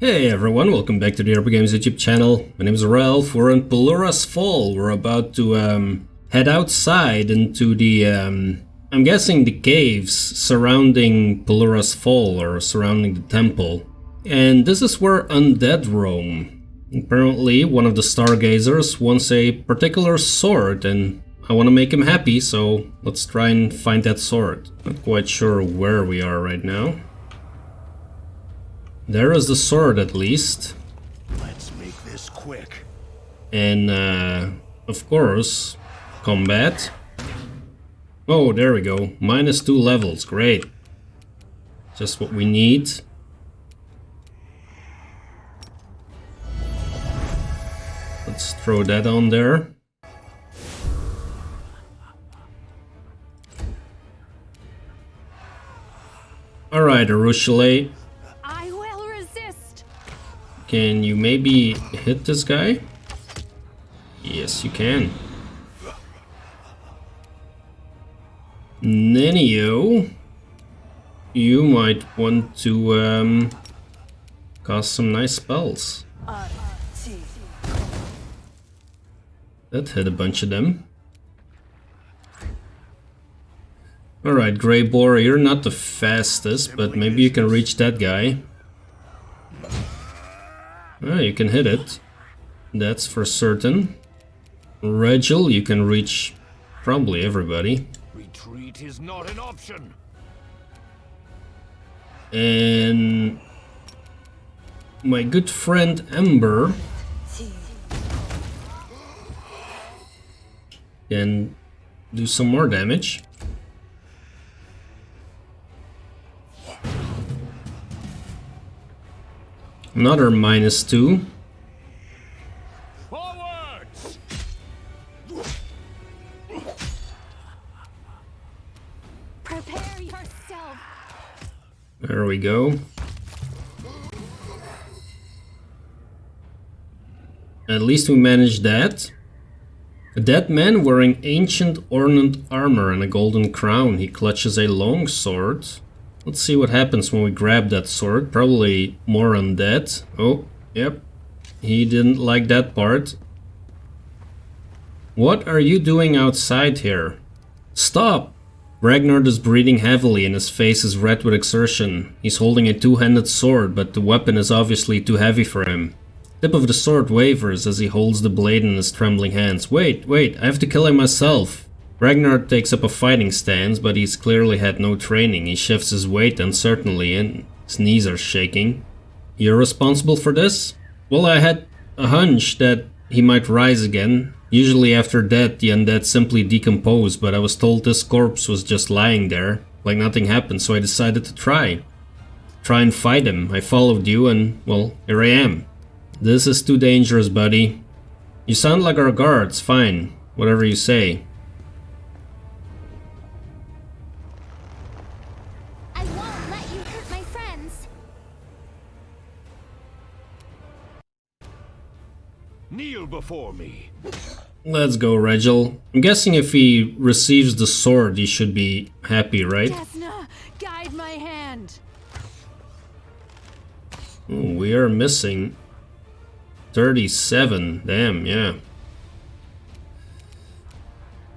Hey everyone, welcome back to the RPGames YouTube channel. My name is Ralph. We're in Pulura's Fall. We're about to head outside into the, I'm guessing the caves surrounding Pulura's Fall or surrounding the temple. And this is where undead roam. Apparently one of the stargazers wants a particular sword and I want to make him happy, so let's try and find that sword. Not quite sure where we are right now. There is the sword, at least. Let's make this quick. And, of course, combat. Oh, there we go. -2 levels. Great. Just what we need. Let's throw that on there. Alright, Arushale. Can you maybe hit this guy? Yes, you can. Nenio, you might want to cast some nice spells. That hit a bunch of them. Alright, Grey Boar, you're not the fastest, but maybe you can reach that guy. Ah, you can hit it. That's for certain. Regil, you can reach probably everybody. Retreat is not an option. And my good friend Ember can do some more damage. Another -2. Forwards! Prepare yourself. There we go. At least we managed that. A dead man wearing ancient ornate armor and a golden crown. He clutches a long sword. Let's see what happens when we grab that sword. Probably more undead. Oh, yep. He didn't like that part. What are you doing outside here? Stop! Ragnar is breathing heavily and his face is red with exertion. He's holding a two-handed sword, but the weapon is obviously too heavy for him. The tip of the sword wavers as he holds the blade in his trembling hands. Wait, I have to kill him myself. Ragnar takes up a fighting stance, but he's clearly had no training. He shifts his weight uncertainly and his knees are shaking. You're responsible for this? Well, I had a hunch that he might rise again. Usually after death, the undead simply decompose, but I was told this corpse was just lying there, like nothing happened, so I decided to try. Try and fight him. I followed you and, well, here I am. This is too dangerous, buddy. You sound like our guards. Fine. Whatever you say. Kneel before me. Let's go, Regil. I'm guessing if he receives the sword, he should be happy, right? Desna, guide my hand. Ooh, we are missing 37. Damn, yeah.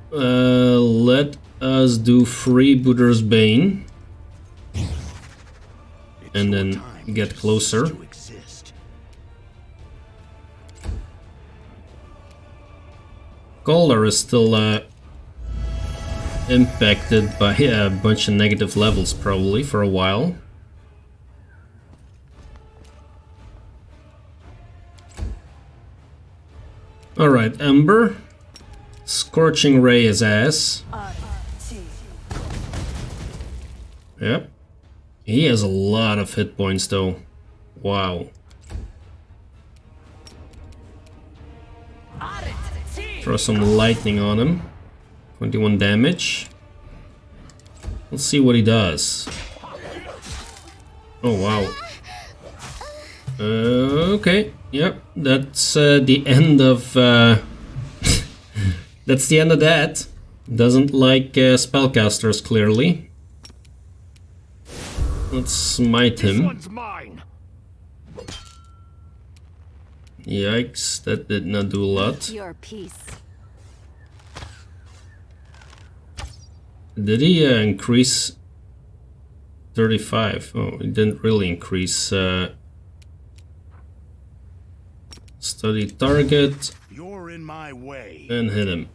Let us do Freebooter's Bane. And then get closer. Cauldar is still impacted by a bunch of negative levels probably for a while. Alright, Ember. Scorching Ray his ass. Yep. He has a lot of hit points though. Wow. Throw some lightning on him. 21 damage. Let's see what he does. Oh wow. Okay. Yep. That's the end of. That's the end of that. Doesn't like spellcasters clearly. Let's smite him. This one's mine. Yikes, that did not do a lot. Your peace. Did he increase 35? Oh, he didn't really increase. Study target. You're in my way. And hit him.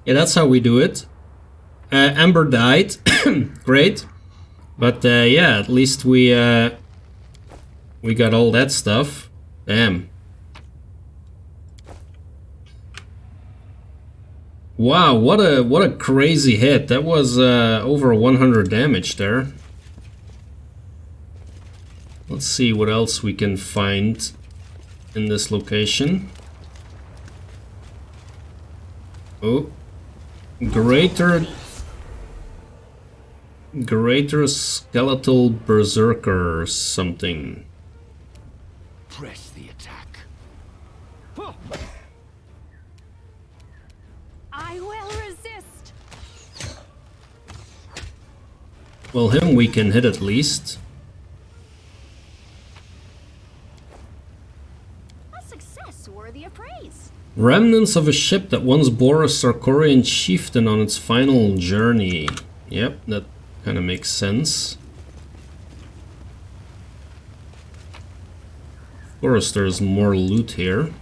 Yeah, that's how we do it. Amber died. Great. But yeah, at least we got all that stuff. Damn. Wow, what a crazy hit. That was over 100 damage there. Let's see what else we can find in this location. Oh. Greater skeletal berserker or something. Press the attack. I will resist. Well, him we can hit at least. A success worthy of praise. Remnants of a ship that once bore a Sarkorian chieftain on its final journey. Yep, that kind of makes sense. Of course, there's more loot here,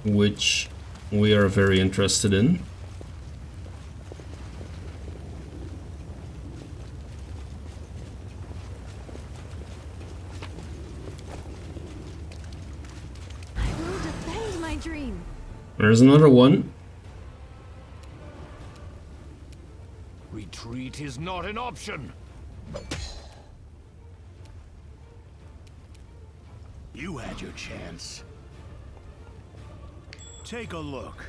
which we are very interested in. I will defend my dream. There's another one. Retreat is not an option. You had your chance. Take a look.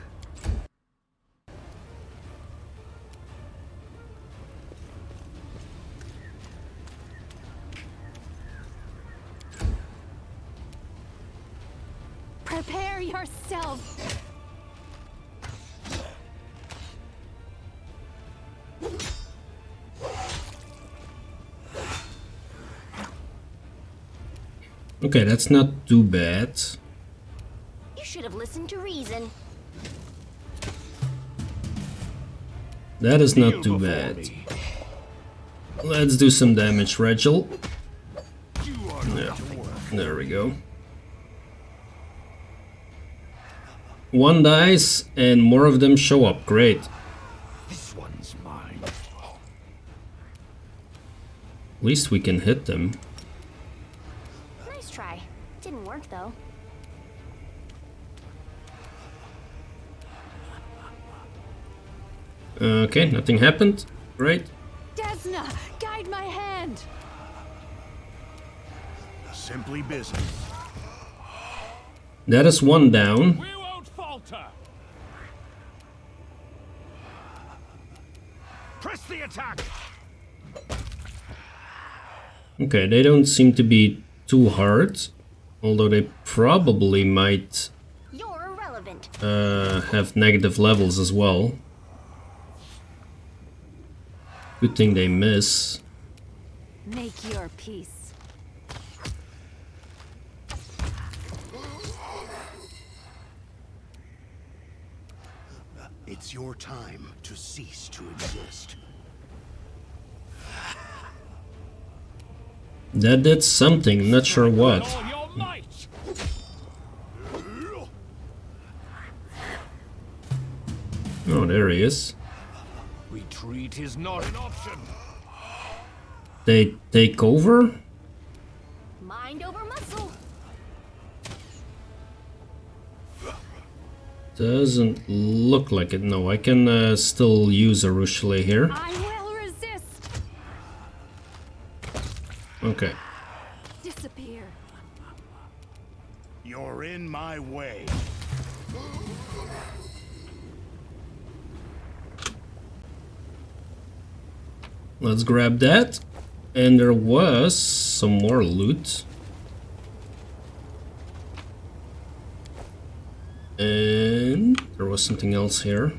Prepare yourself. Okay, that's not too bad. You should have listened to reason. That is not Kneel too before bad. me. Let's do some damage, Regil. You are not to work. There we go. One dies and more of them show up. Great. This one's mine. At least we can hit them. Nice try. Didn't work though. Okay, nothing happened. Great. Desna, guide my hand. Simply business. That is one down. We won't falter. Press the attack. Okay, they don't seem to be too hard. Although they probably might You're irrelevant. have negative levels as well. Good thing they miss. Make your peace. It's your time to cease to exist. That did something, not sure what. All your might. Oh, there he is. Retreat is not an option. They take over? Mind over muscle. Doesn't look like it. No, I can still use Arushale here. I will resist. Okay. Disappear. You're in my way. Let's grab that. And there was some more loot. And there was something else here.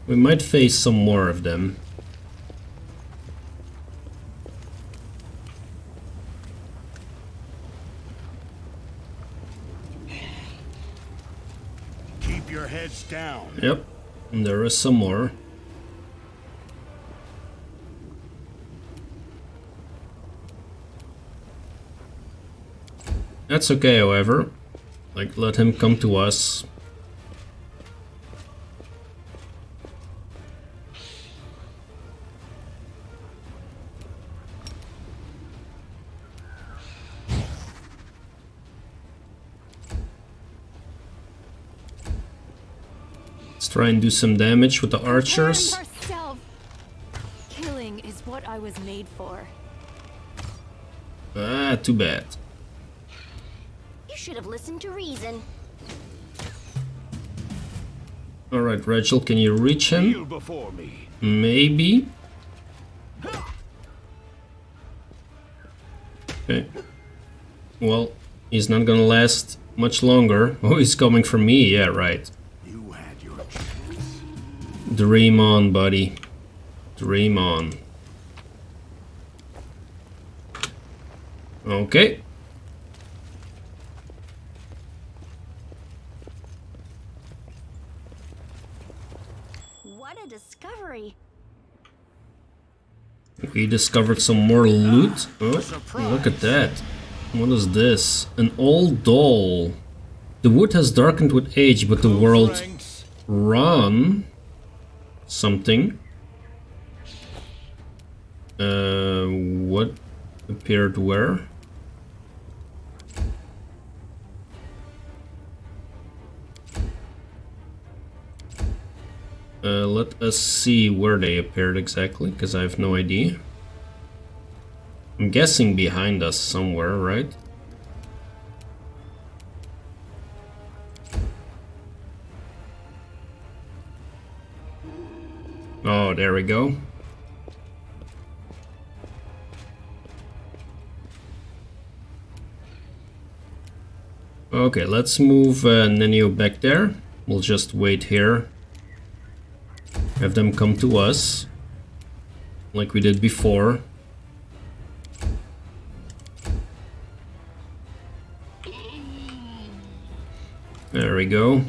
We might face some more of them. Keep your heads down. Yep, and there is some more. That's okay, however. Like, let him come to us. Let's try and do some damage with the archers. Herself. Killing is what I was made for. Ah, too bad. You should have listened to reason. Alright, Rachel, can you reach him? Kneel before me. Maybe? Okay. Well, he's not gonna last much longer. Oh, he's coming for me. Yeah, right. You had your chance. Dream on, buddy. Dream on. Okay. What a discovery. We discovered some more loot. Oh, look at that. What is this? An old doll. The wood has darkened with age, but the world run something. What appeared where? Let us see where they appeared exactly, because I have no idea. I'm guessing behind us somewhere, right? Oh, there we go. Okay, let's move Nenio back there. We'll just wait here. Have them come to us, like we did before. There we go.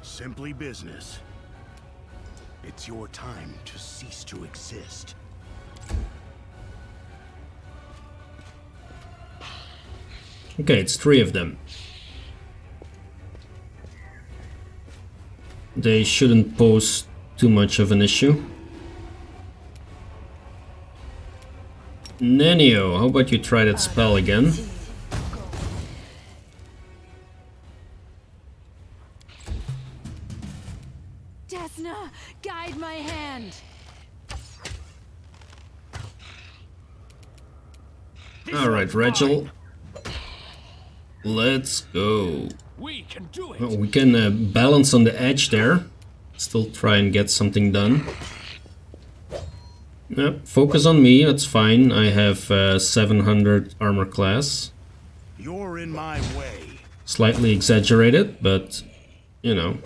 Simply business. It's your time to cease to exist. Okay, it's 3 of them. They shouldn't pose too much of an issue. Nenio, how about you try that spell again? Desna, guide my hand. Alright, Rachel. Let's go. We can do it. Oh, we can balance on the edge there. Still try and get something done. Yep, focus on me, that's fine. I have 700 armor class. You're in my way. Slightly exaggerated, but, you know.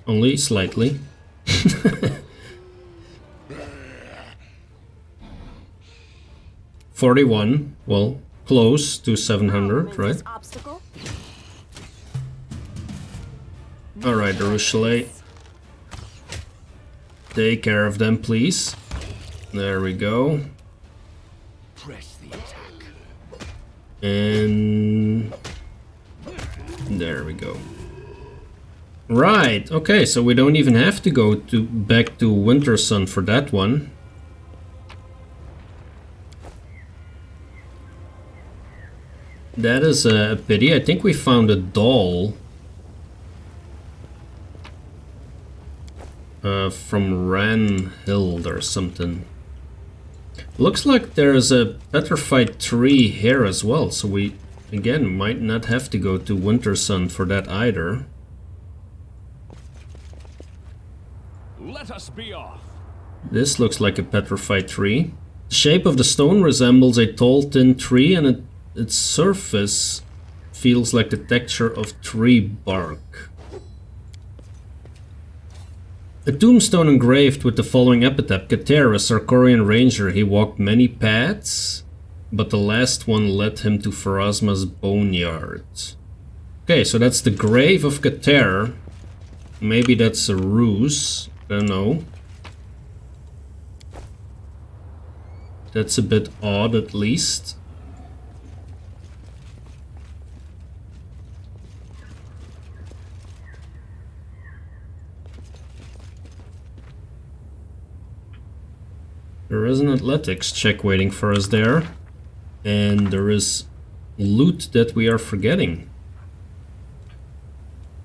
Only slightly. $41, well, close to 700, right? Obstacle. Alright, Arushale. Take care of them, please. There we go. Press the attack. And there we go. Right, okay, so we don't even have to go back to Winter Sun for that one. That is a pity. I think we found a doll from Ranhild or something. Looks like there's a petrified tree here as well, so we again might not have to go to Winter Sun for that either. Let us be off. This looks like a petrified tree. The shape of the stone resembles a tall, thin tree, and its surface feels like the texture of tree bark. A tombstone engraved with the following epitaph: Katair, a Sarkorian ranger, he walked many paths, but the last one led him to Pharasma's boneyard. Okay, so that's the grave of Katair. Maybe that's a ruse, I don't know. That's a bit odd, at least. There is an athletics check waiting for us there. And there is loot that we are forgetting.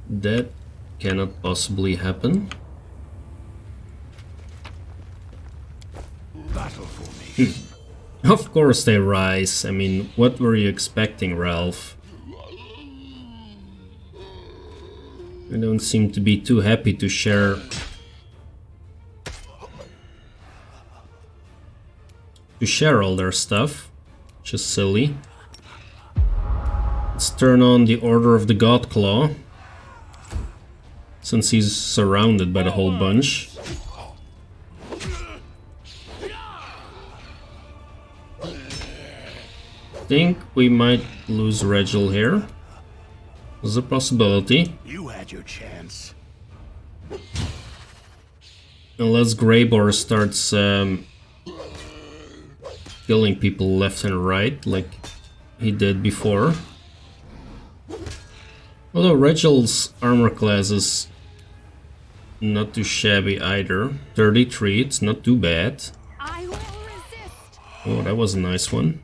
That cannot possibly happen. Battle for me. Of course they rise. I mean, what were you expecting, Ralph? They don't seem to be too happy to share all their stuff, which is silly. Let's turn on the Order of the Godclaw, since he's surrounded by the whole bunch. Think we might lose Regil here. There's a possibility. You had your chance. Unless Greyboar starts killing people left and right, like he did before. Although Regil's armor class is not too shabby either. 33, it's not too bad. I will resist. Oh, that was a nice one.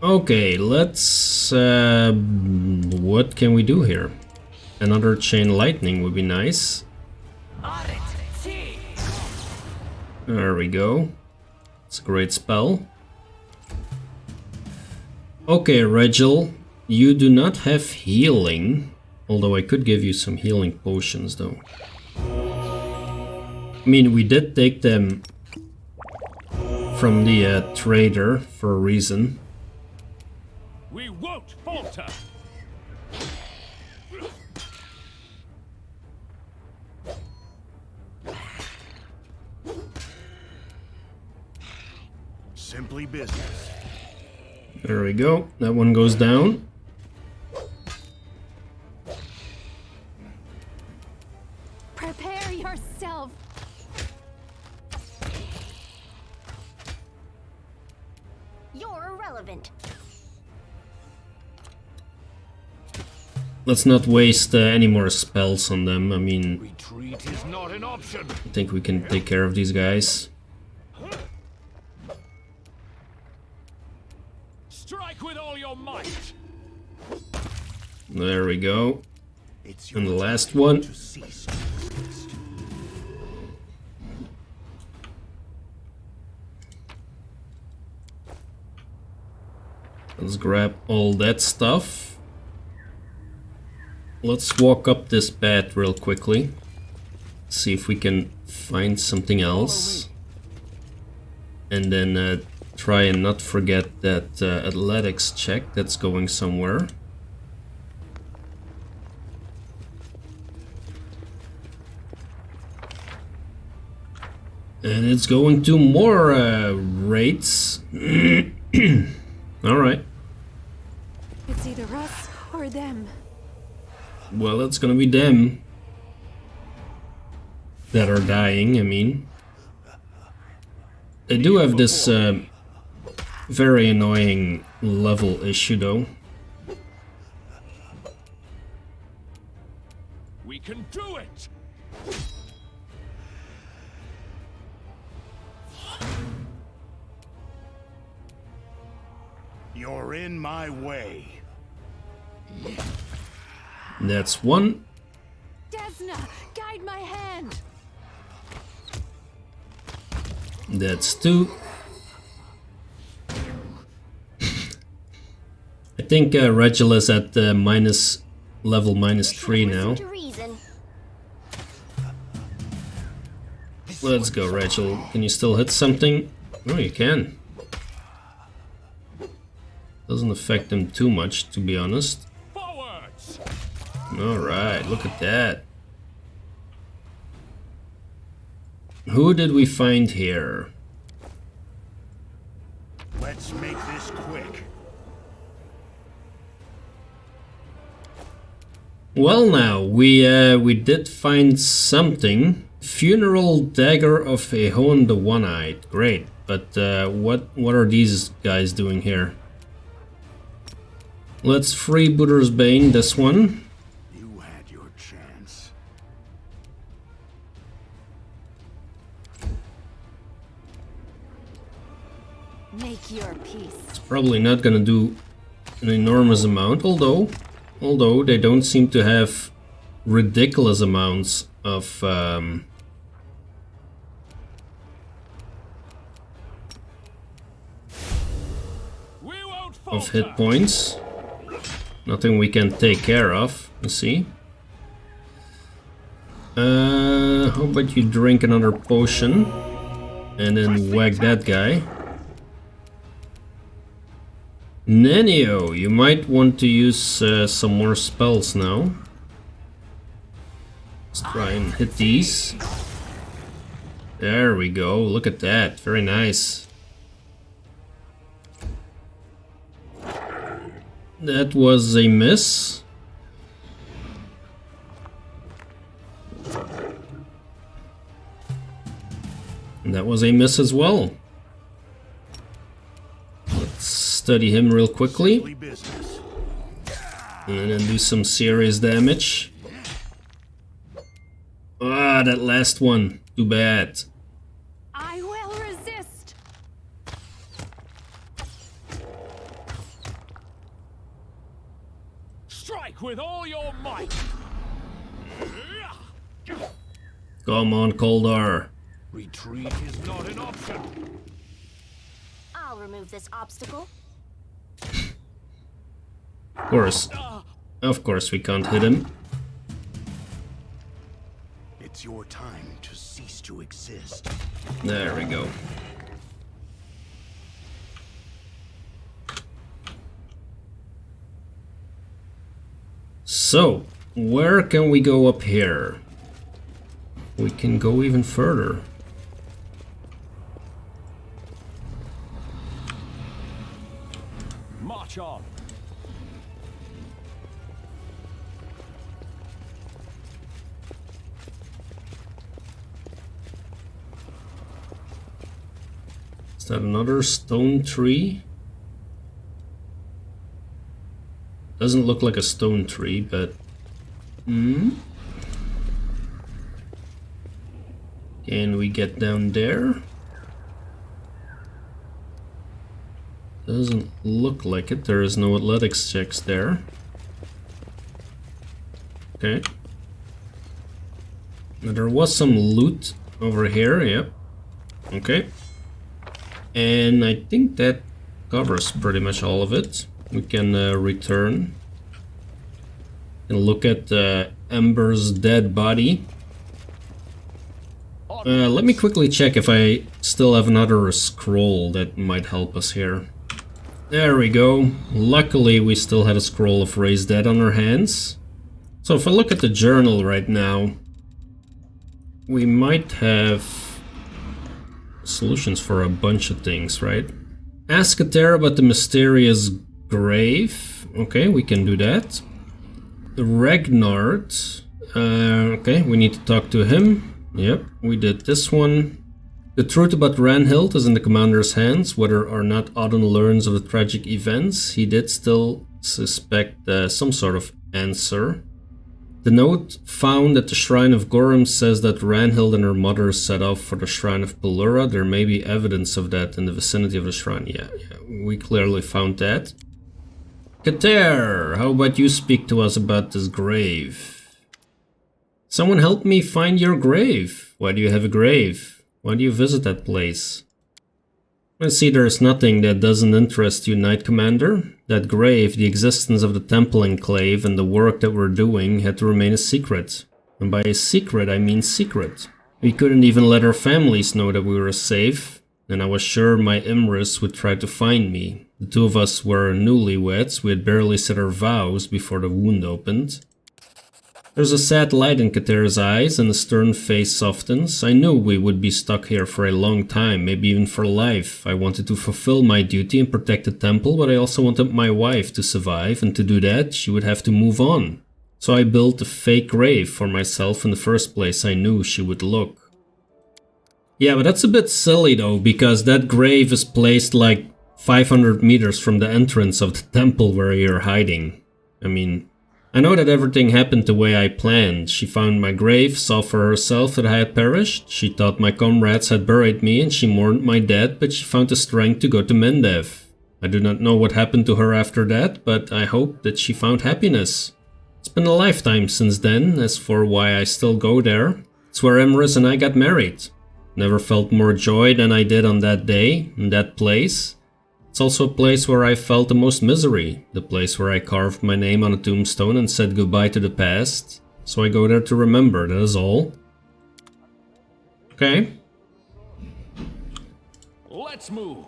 Okay, let's... what can we do here? Another chain lightning would be nice. There we go. It's a great spell. Okay, Regil, you do not have healing. Although I could give you some healing potions, though. I mean, we did take them from the trader for a reason. We won't falter. Simply business. There we go. That one goes down. Prepare yourself. You're irrelevant. Let's not waste any more spells on them. I mean, Retreat is not an option. I think we can take care of these guys. Strike with all your might. There we go. It's And the your last time one. to cease to exist. Let's grab all that stuff. Let's walk up this path real quickly. See if we can find something else. And then try and not forget that athletics check that's going somewhere. And it's going to more raids. Alright. It's either us or them. Well, it's gonna be them that are dying, I mean. They do have this very annoying level issue, though. We can do it. You're in my way. That's one. Desna, guide my hand. That's two. I think Regil is at level -3 now. To reason. This Let's go, Rachel. Can you still hit something? Oh, you can. Doesn't affect them too much, to be honest. Forwards! Alright, look at that. Who did we find here? Let's make this quick. Well, now we did find something. Funeral dagger of Ehon the One-Eyed. Great, but what are these guys doing here? Let's free Buddha's Bane, this one. You had your chance. Make your peace. It's probably not gonna do an enormous amount, although they don't seem to have ridiculous amounts of hit points. Nothing we can take care of. Let's see. How about you drink another potion and then whack that guy. Nenio, you might want to use some more spells now. Let's try and hit these. There we go, look at that, very nice. That was a miss. And that was a miss as well. Let's study him real quickly. And then do some serious damage. Ah, that last one. Too bad. I will resist. Strike with all your might. Come on, Cauldar. Retreat is not an option. I'll remove this obstacle. Of course we can't hit him. It's your time to cease to exist. There we go. So, where can we go up here? We can go even further. March on. Is that another stone tree? Doesn't look like a stone tree, but... Can we get down there? Doesn't look like it. There is no athletics checks there. Okay. Now, there was some loot over here, yep. Okay. And I think that covers pretty much all of it. We can return and look at Ember's dead body. Let me quickly check if I still have another scroll that might help us here. There we go. Luckily, we still had a scroll of Raise Dead on our hands. So if I look at the journal right now, we might have solutions for a bunch of things, right? Ask Katair about the mysterious grave. Okay, we can do that. Ragnard. Okay, we need to talk to him. Yep, we did this one. The truth about Ranhild is in the commander's hands. Whether or not Odden learns of the tragic events, he did still suspect some sort of answer. The note found at the Shrine of Gorham says that Ranhild and her mother set off for the Shrine of Pulura. There may be evidence of that in the vicinity of the shrine. Yeah, we clearly found that. Katair, how about you speak to us about this grave? Someone help me find your grave. Why do you have a grave? Why do you visit that place? I see there's nothing that doesn't interest you, Knight Commander. That grave, the existence of the Temple Enclave, and the work that we're doing had to remain a secret. And by a secret, I mean secret. We couldn't even let our families know that we were safe, and I was sure my Imris would try to find me. The two of us were newlyweds, we had barely said our vows before the wound opened. There's a sad light in Katair's eyes and the stern face softens. I knew we would be stuck here for a long time, maybe even for life. I wanted to fulfill my duty and protect the temple, but I also wanted my wife to survive, and to do that, she would have to move on. So I built a fake grave for myself in the first place I knew she would look. Yeah, but that's a bit silly though, because that grave is placed like 500 meters from the entrance of the temple where you're hiding. I mean, I know that everything happened the way I planned. She found my grave, saw for herself that I had perished. She thought my comrades had buried me and she mourned my death, but she found the strength to go to Mendev. I do not know what happened to her after that, but I hope that she found happiness. It's been a lifetime since then. As for why I still go there, it's where Imris and I got married. Never felt more joy than I did on that day, in that place. It's also a place where I felt the most misery, the place where I carved my name on a tombstone and said goodbye to the past. So I go there to remember, that is all. Okay. Let's move.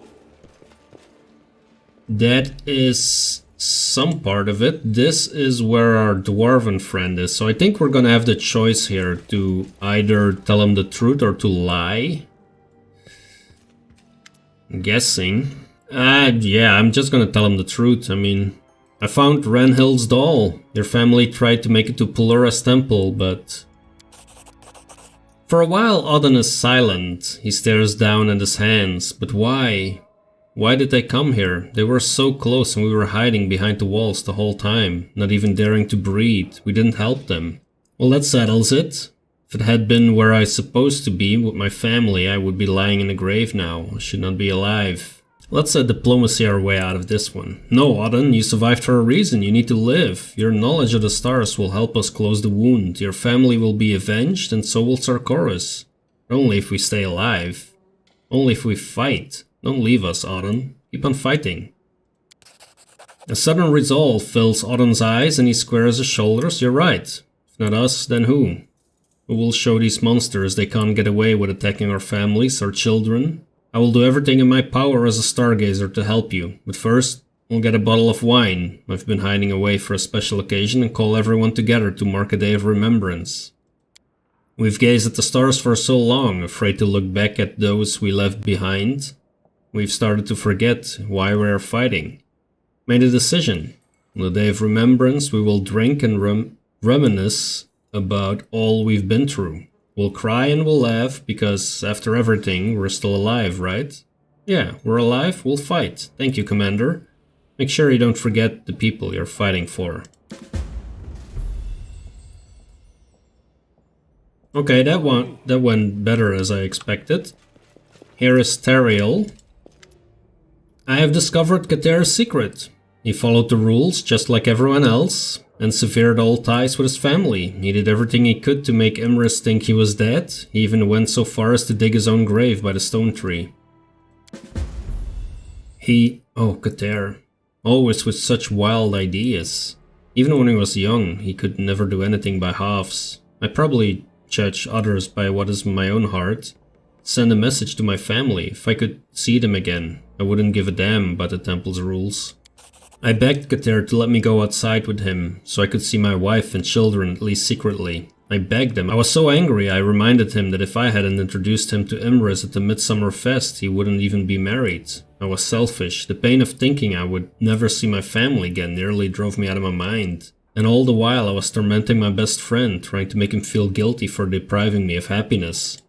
That is some part of it. This is where our dwarven friend is, so I think we're gonna have the choice here to either tell him the truth or to lie. I'm guessing. Yeah, I'm just gonna tell him the truth. I mean, I found Renhild's doll. Your family tried to make it to Pulura's temple, but... For a while, Odden is silent. He stares down at his hands. But why? Why did they come here? They were so close and we were hiding behind the walls the whole time, not even daring to breathe. We didn't help them. Well, that settles it. If it had been where I was supposed to be, with my family, I would be lying in a grave now. I should not be alive. Let's diplomacy our way out of this one. No, Odden, you survived for a reason. You need to live. Your knowledge of the stars will help us close the wound. Your family will be avenged, and so will Sarkoris. Only if we stay alive. Only if we fight. Don't leave us, Odden. Keep on fighting. A sudden resolve fills Odden's eyes and he squares his shoulders. You're right. If not us, then who? Who will show these monsters they can't get away with attacking our families, our children? I will do everything in my power as a stargazer to help you. But first, we'll get a bottle of wine. I've been hiding away for a special occasion and call everyone together to mark a day of remembrance. We've gazed at the stars for so long, afraid to look back at those we left behind. We've started to forget why we are fighting. Made a decision. On the day of remembrance, we will drink and reminisce about all we've been through. We'll cry and we'll laugh, because after everything, we're still alive, right? Yeah, we're alive, we'll fight. Thank you, Commander. Make sure you don't forget the people you're fighting for. Okay, that went better as I expected. Here is Teriel. I have discovered Katair's secret. He followed the rules just like everyone else, and severed all ties with his family. He did everything he could to make Imris think he was dead. He even went so far as to dig his own grave by the stone tree. Oh, Katair. Always with such wild ideas. Even when he was young, he could never do anything by halves. I probably judge others by what is in my own heart. Send a message to my family. If I could see them again, I wouldn't give a damn about the temple's rules. I begged Katair to let me go outside with him, so I could see my wife and children, at least secretly. I begged him. I was so angry I reminded him that if I hadn't introduced him to Imris at the Midsummer Fest, he wouldn't even be married. I was selfish. The pain of thinking I would never see my family again nearly drove me out of my mind. And all the while I was tormenting my best friend, trying to make him feel guilty for depriving me of happiness.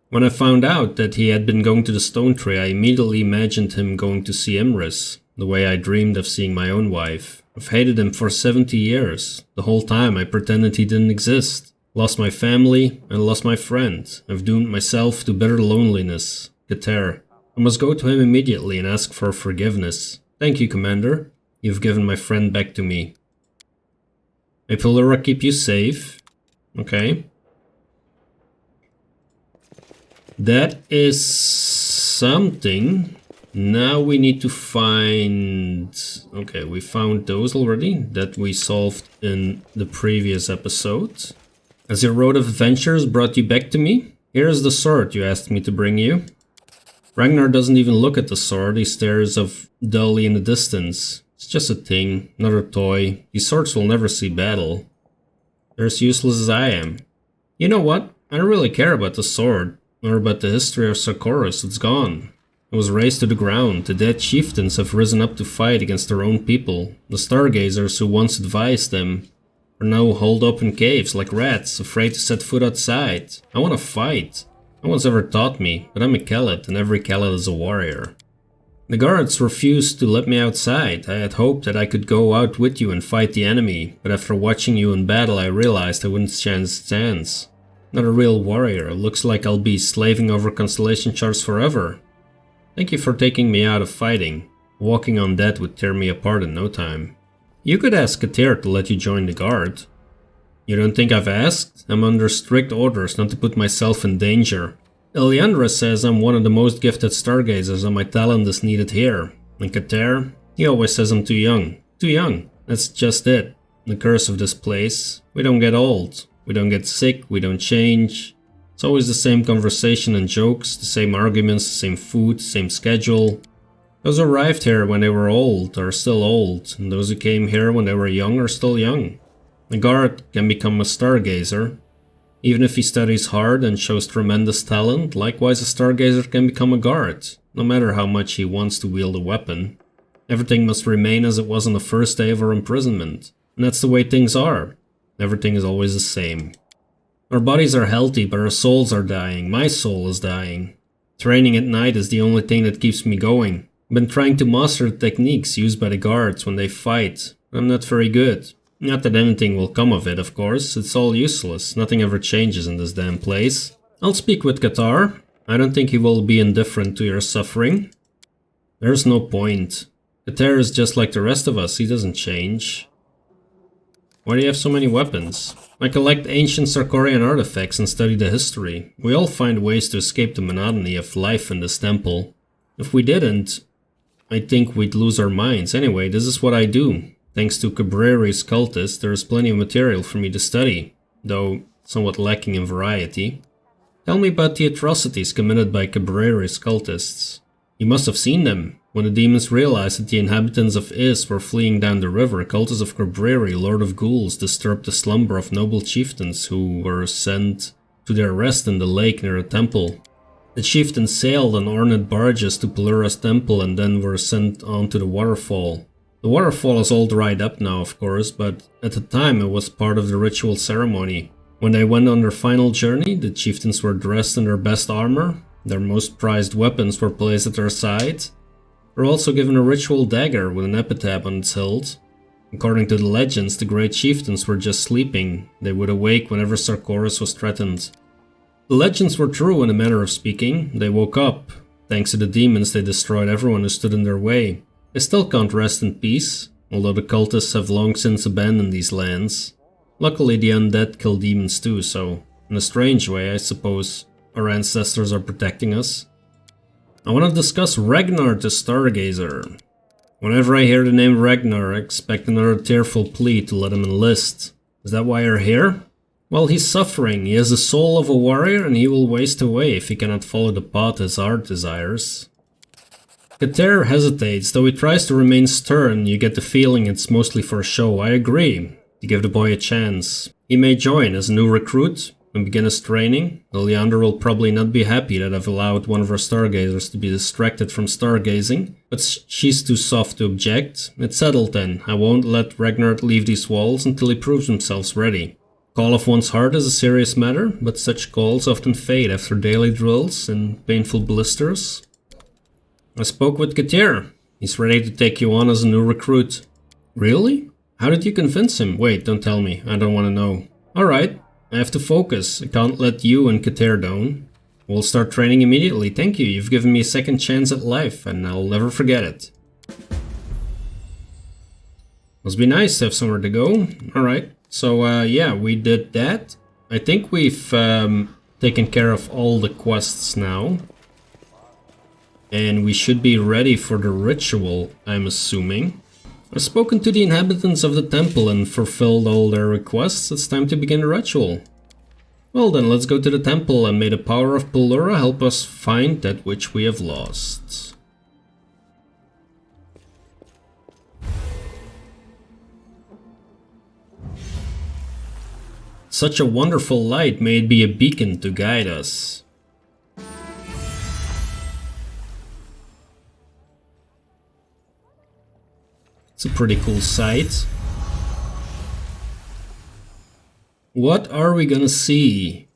When I found out that he had been going to the stone tree, I immediately imagined him going to see Imris, the way I dreamed of seeing my own wife. I've hated him for 70 years. The whole time I pretended he didn't exist. Lost my family and lost my friend. I've doomed myself to bitter loneliness. Katair. I must go to him immediately and ask for forgiveness. Thank you, Commander. You've given my friend back to me. May Pulura keep you safe. Okay. That is something. Now we need to find... Okay, we found those already that we solved in the previous episode. As your road of adventures brought you back to me, Here's the sword you asked me to bring you. Ragnar doesn't even look at the sword, he stares off dully in the distance. It's just a thing, another toy. These swords will never see battle. They're as useless as I am. You know what? I don't really care about the sword, nor about the history of Sarkoris. It's gone. It was razed to the ground. The dead chieftains have risen up to fight against their own people. The stargazers who once advised them are now holed up in caves like rats, afraid to set foot outside. I want to fight. No one's ever taught me, but I'm a Kellet, and every Kellet is a warrior. The guards refused to let me outside. I had hoped that I could go out with you and fight the enemy, but after watching you in battle I realized I wouldn't stand a chance. Not a real warrior. Looks like I'll be slaving over constellation charts forever. Thank you for taking me out of fighting. Walking on that would tear me apart in no time. You could ask Katair to let you join the guard. You don't think I've asked? I'm under strict orders not to put myself in danger. Eliandra says I'm one of the most gifted stargazers and my talent is needed here. And Katair? He always says I'm too young. Too young. That's just it. The curse of this place. We don't get old. We don't get sick. We don't change. It's always the same conversation and jokes, the same arguments, the same food, same schedule. Those who arrived here when they were old are still old, and those who came here when they were young are still young. A guard can become a stargazer. Even if he studies hard and shows tremendous talent, likewise a stargazer can become a guard, no matter how much he wants to wield a weapon. Everything must remain as it was on the first day of our imprisonment. And that's the way things are. Everything is always the same. Our bodies are healthy, but our souls are dying. My soul is dying. Training at night is the only thing that keeps me going. I've been trying to master the techniques used by the guards when they fight. I'm not very good. Not that anything will come of it, of course. It's all useless. Nothing ever changes in this damn place. I'll speak with Katair. I don't think he will be indifferent to your suffering. There's no point. Katair is just like the rest of us. He doesn't change. Why do you have so many weapons? I collect ancient Sarkorian artifacts and study the history. We all find ways to escape the monotony of life in this temple. If we didn't, I think we'd lose our minds. Anyway, this is what I do. Thanks to Cabreri's cultists, there is plenty of material for me to study, though somewhat lacking in variety. Tell me about the atrocities committed by Cabreri's cultists. You must have seen them. When the demons realized that the inhabitants of Is were fleeing down the river, cultists of Cabreri, Lord of Ghouls, disturbed the slumber of noble chieftains who were sent to their rest in the lake near the temple. The chieftains sailed on ornate barges to Pulura's temple and then were sent on to the waterfall. The waterfall is all dried up now, of course, but at the time it was part of the ritual ceremony. When they went on their final journey, the chieftains were dressed in their best armor, their most prized weapons were placed at their side. They were also given a ritual dagger with an epitaph on its hilt. According to the legends, the great chieftains were just sleeping. They would awake whenever Sarkoris was threatened. The legends were true in a manner of speaking. They woke up. Thanks to the demons, they destroyed everyone who stood in their way. They still can't rest in peace, although the cultists have long since abandoned these lands. Luckily the undead kill demons too, so in a strange way I suppose our ancestors are protecting us. I want to discuss Ragnar the Stargazer. Whenever I hear the name Ragnar, I expect another tearful plea to let him enlist. Is that why you're here? Well, he's suffering. He has the soul of a warrior and he will waste away if he cannot follow the path his heart desires. Katair hesitates, though he tries to remain stern. You get the feeling it's mostly for show. I agree, to give the boy a chance. He may join as a new recruit and begin his training. Eliandra will probably not be happy that I've allowed one of her stargazers to be distracted from stargazing, but she's too soft to object. It's settled then. I won't let Ragnar leave these walls until he proves himself ready. Call of one's heart is a serious matter, but such calls often fade after daily drills and painful blisters. I spoke with Katair. He's ready to take you on as a new recruit. Really? How did you convince him? Wait, don't tell me. I don't want to know. Alright, I have to focus. I can't let you and Katair down. We'll start training immediately. Thank you. You've given me a second chance at life, and I'll never forget it. Must be nice to have somewhere to go. Alright, so yeah, we did that. I think we've taken care of all the quests now. And we should be ready for the ritual, I'm assuming. I've spoken to the inhabitants of the temple and fulfilled all their requests. It's time to begin the ritual. Well then, let's go to the temple and may the power of Pulura help us find that which we have lost. Such a wonderful light, may it be a beacon to guide us. It's a pretty cool sight. What are we gonna see?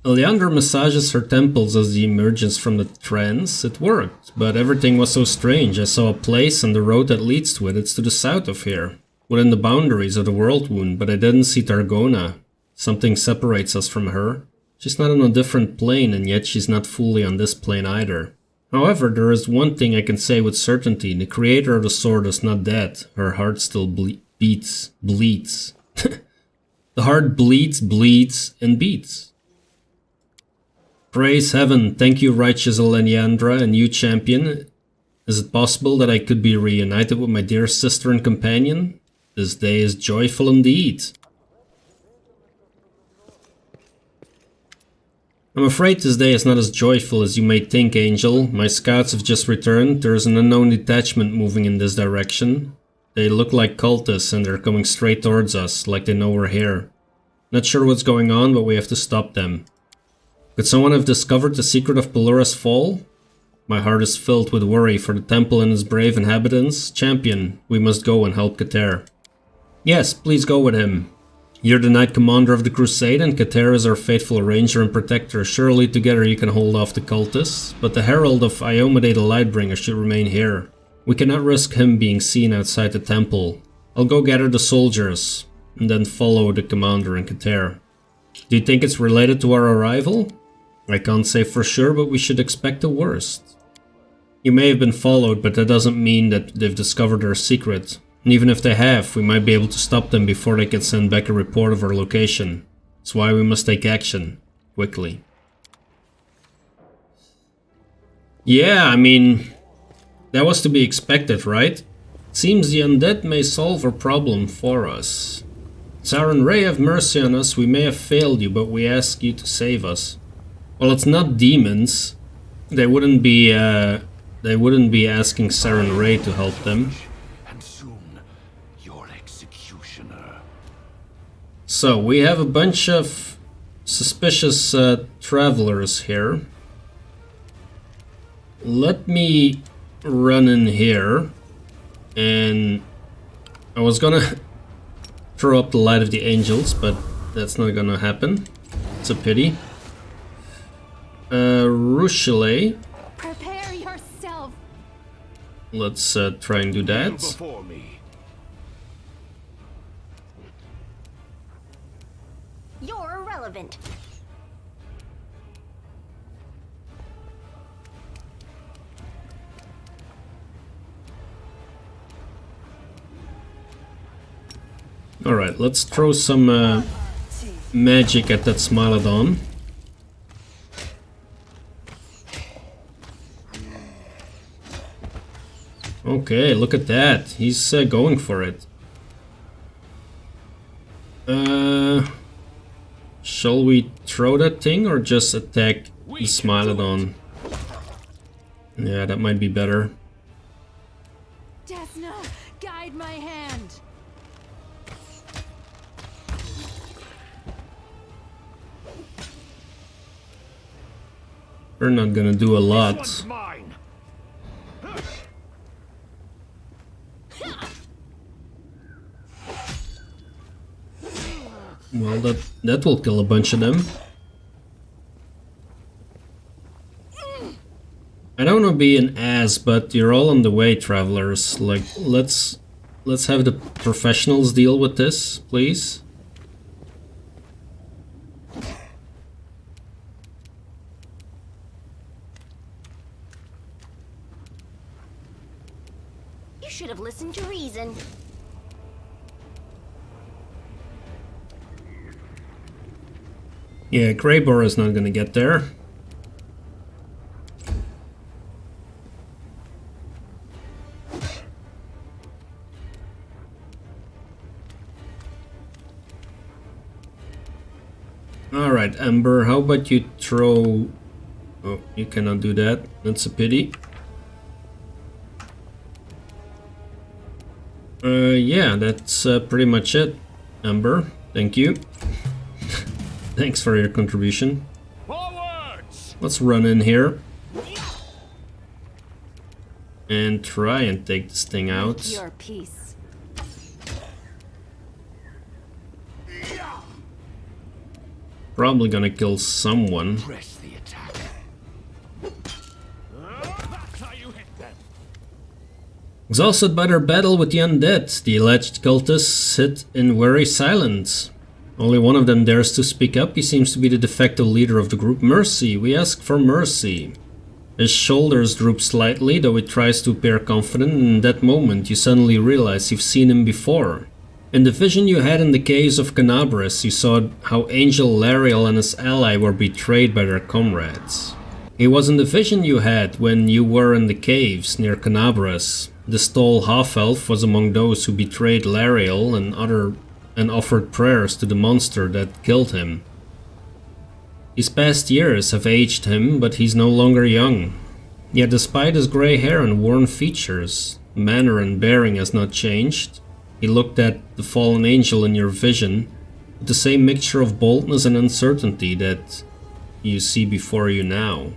Eliandra massages her temples as she emerges from the trance. It worked, but everything was so strange. I saw a place and the road that leads to it. It's to the south of here, within the boundaries of the World Wound, but I didn't see Targona. Something separates us from her. She's not on a different plane, and yet she's not fully on this plane either. However, there is one thing I can say with certainty. The creator of the sword is not dead. Her heart still bleeds. The heart bleeds, and beats. Praise heaven, thank you righteous Eliandra and you champion. Is it possible that I could be reunited with my dear sister and companion? This day is joyful indeed. I'm afraid this day is not as joyful as you may think, Angel. My scouts have just returned. There is an unknown detachment moving in this direction. They look like cultists and they're coming straight towards us, like they know we're here. Not sure what's going on, but we have to stop them. Could someone have discovered the secret of Pulura's fall? My heart is filled with worry for the temple and its brave inhabitants. Champion, we must go and help Katair. Yes, please go with him. You're the Knight Commander of the Crusade and Katair is our faithful ranger and protector. Surely together you can hold off the cultists, but the Herald of Iomedae the Lightbringer should remain here. We cannot risk him being seen outside the temple. I'll go gather the soldiers, and then follow the Commander and Katair. Do you think it's related to our arrival? I can't say for sure, but we should expect the worst. You may have been followed, but that doesn't mean that they've discovered our secret. And even if they have, we might be able to stop them before they can send back a report of our location. That's why we must take action. Quickly. Yeah, I mean, that was to be expected, right? Seems the undead may solve our problem for us. Sarenrae, Ray, have mercy on us. We may have failed you, but we ask you to save us. Well, it's not demons. They wouldn't be asking Sarenrae to help them. And soon, your executioner. So, we have a bunch of suspicious travelers here. Let me run in here. And I was gonna throw up the light of the angels, but that's not gonna happen. It's a pity. Rushele. Prepare yourself. Let's try and do that. Before me. You're irrelevant. Alright, let's throw some magic at that Smilodon. Okay, look at that. He's going for it. Shall we throw that thing or just attack the Smilodon? Yeah, that might be better. Desna, guide my hand. We're not gonna do a lot. Mine. Well, that will kill a bunch of them. I don't want to be an ass, but you're all on the way, travelers. Like, let's have the professionals deal with this, please. You should have listened to reason. Yeah, Greybor is not gonna get there. Alright, Ember, how about you throw... Oh, you cannot do that. That's a pity. Yeah, that's pretty much it, Ember. Thank you. Thanks for your contribution. Forwards! Let's run in here. And try and take this thing out. Your peace. Probably gonna kill someone. Press the attack. That's how you hit them. Exhausted by their battle with the undead, the alleged cultists sit in weary silence. Only one of them dares to speak up. He seems to be the de facto leader of the group. Mercy, we ask for mercy. His shoulders droop slightly, though he tries to appear confident, and in that moment you suddenly realize you've seen him before. In the vision you had in the caves of Canabras, you saw how Angel Lariel and his ally were betrayed by their comrades. He was in the vision you had when you were in the caves near Canabras. This tall half-elf was among those who betrayed Lariel and offered prayers to the monster that killed him. His past years have aged him, but he's no longer young. Yet despite his grey hair and worn features, manner and bearing has not changed. He looked at the fallen angel in your vision with the same mixture of boldness and uncertainty that you see before you now.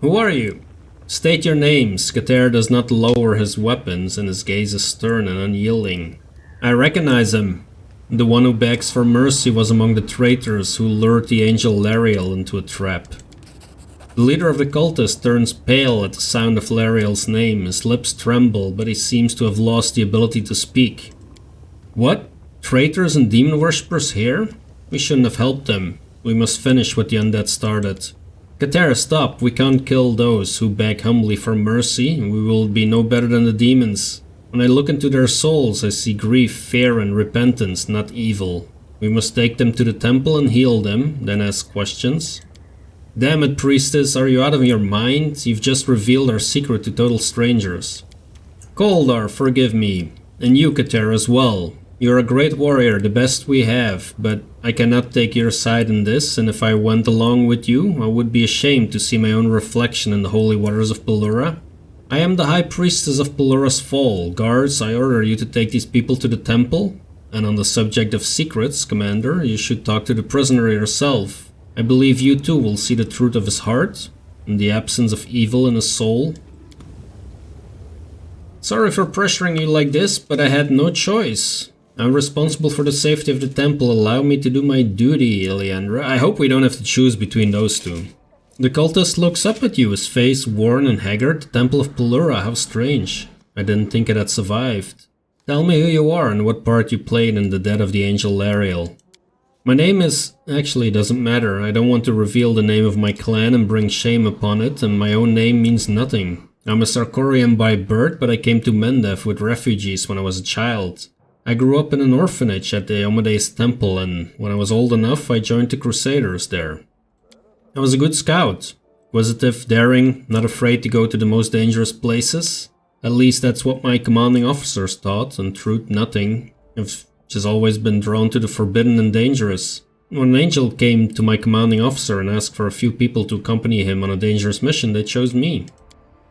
Who are you? State your names. Katair does not lower his weapons and his gaze is stern and unyielding. I recognize him. The one who begs for mercy was among the traitors who lured the angel Lariel into a trap. The leader of the cultists turns pale at the sound of Lariel's name. His lips tremble, but he seems to have lost the ability to speak. What? Traitors and demon worshippers here? We shouldn't have helped them. We must finish what the undead started. Katair, stop. We can't kill those who beg humbly for mercy. We will be no better than the demons. When I look into their souls, I see grief, fear and repentance, not evil. We must take them to the temple and heal them, then ask questions. Damn it, priestess, are you out of your mind? You've just revealed our secret to total strangers. Cauldar, forgive me. And you, Katair, as well. You're a great warrior, the best we have, but I cannot take your side in this, and if I went along with you, I would be ashamed to see my own reflection in the holy waters of Pulura. I am the High Priestess of Pulura's Fall. Guards, I order you to take these people to the temple. And on the subject of secrets, Commander, you should talk to the prisoner yourself. I believe you too will see the truth of his heart, and the absence of evil in his soul. Sorry for pressuring you like this, but I had no choice. I'm responsible for the safety of the temple. Allow me to do my duty, Eliandra. I hope we don't have to choose between those two. The cultist looks up at you, his face worn and haggard. The Temple of Pulura, how strange. I didn't think it had survived. Tell me who you are and what part you played in the death of the angel Lariel. My name is... Actually, it doesn't matter. I don't want to reveal the name of my clan and bring shame upon it, and my own name means nothing. I'm a Sarkorian by birth, but I came to Mendev with refugees when I was a child. I grew up in an orphanage at the Omede's temple, and when I was old enough, I joined the Crusaders there. I was a good scout. Inquisitive, daring, not afraid to go to the most dangerous places. At least that's what my commanding officers thought, and truth, nothing. I've just always been drawn to the forbidden and dangerous. When an angel came to my commanding officer and asked for a few people to accompany him on a dangerous mission, they chose me.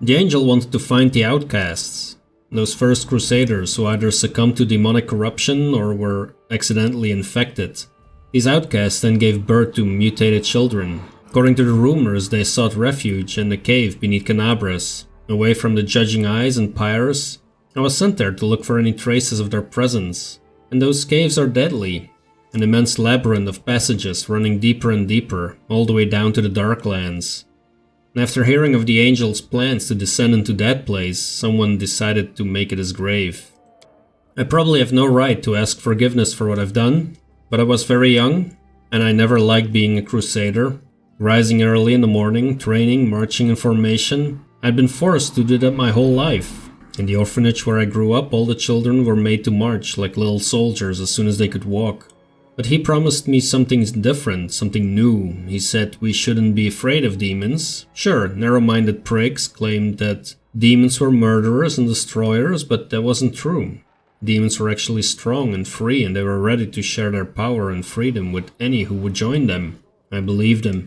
The angel wanted to find the outcasts. Those first crusaders who either succumbed to demonic corruption or were accidentally infected. These outcasts then gave birth to mutated children. According to the rumors, they sought refuge in the cave beneath Canabras, away from the judging eyes and pyres. I was sent there to look for any traces of their presence. And those caves are deadly. An immense labyrinth of passages running deeper and deeper, all the way down to the Darklands. And after hearing of the angel's plans to descend into that place, someone decided to make it his grave. I probably have no right to ask forgiveness for what I've done, but I was very young, and I never liked being a crusader. Rising early in the morning, training, marching in formation. I'd been forced to do that my whole life. In the orphanage where I grew up, all the children were made to march like little soldiers as soon as they could walk. But he promised me something different, something new. He said we shouldn't be afraid of demons. Sure, narrow-minded prigs claimed that demons were murderers and destroyers, but that wasn't true. Demons were actually strong and free, and they were ready to share their power and freedom with any who would join them. I believed him.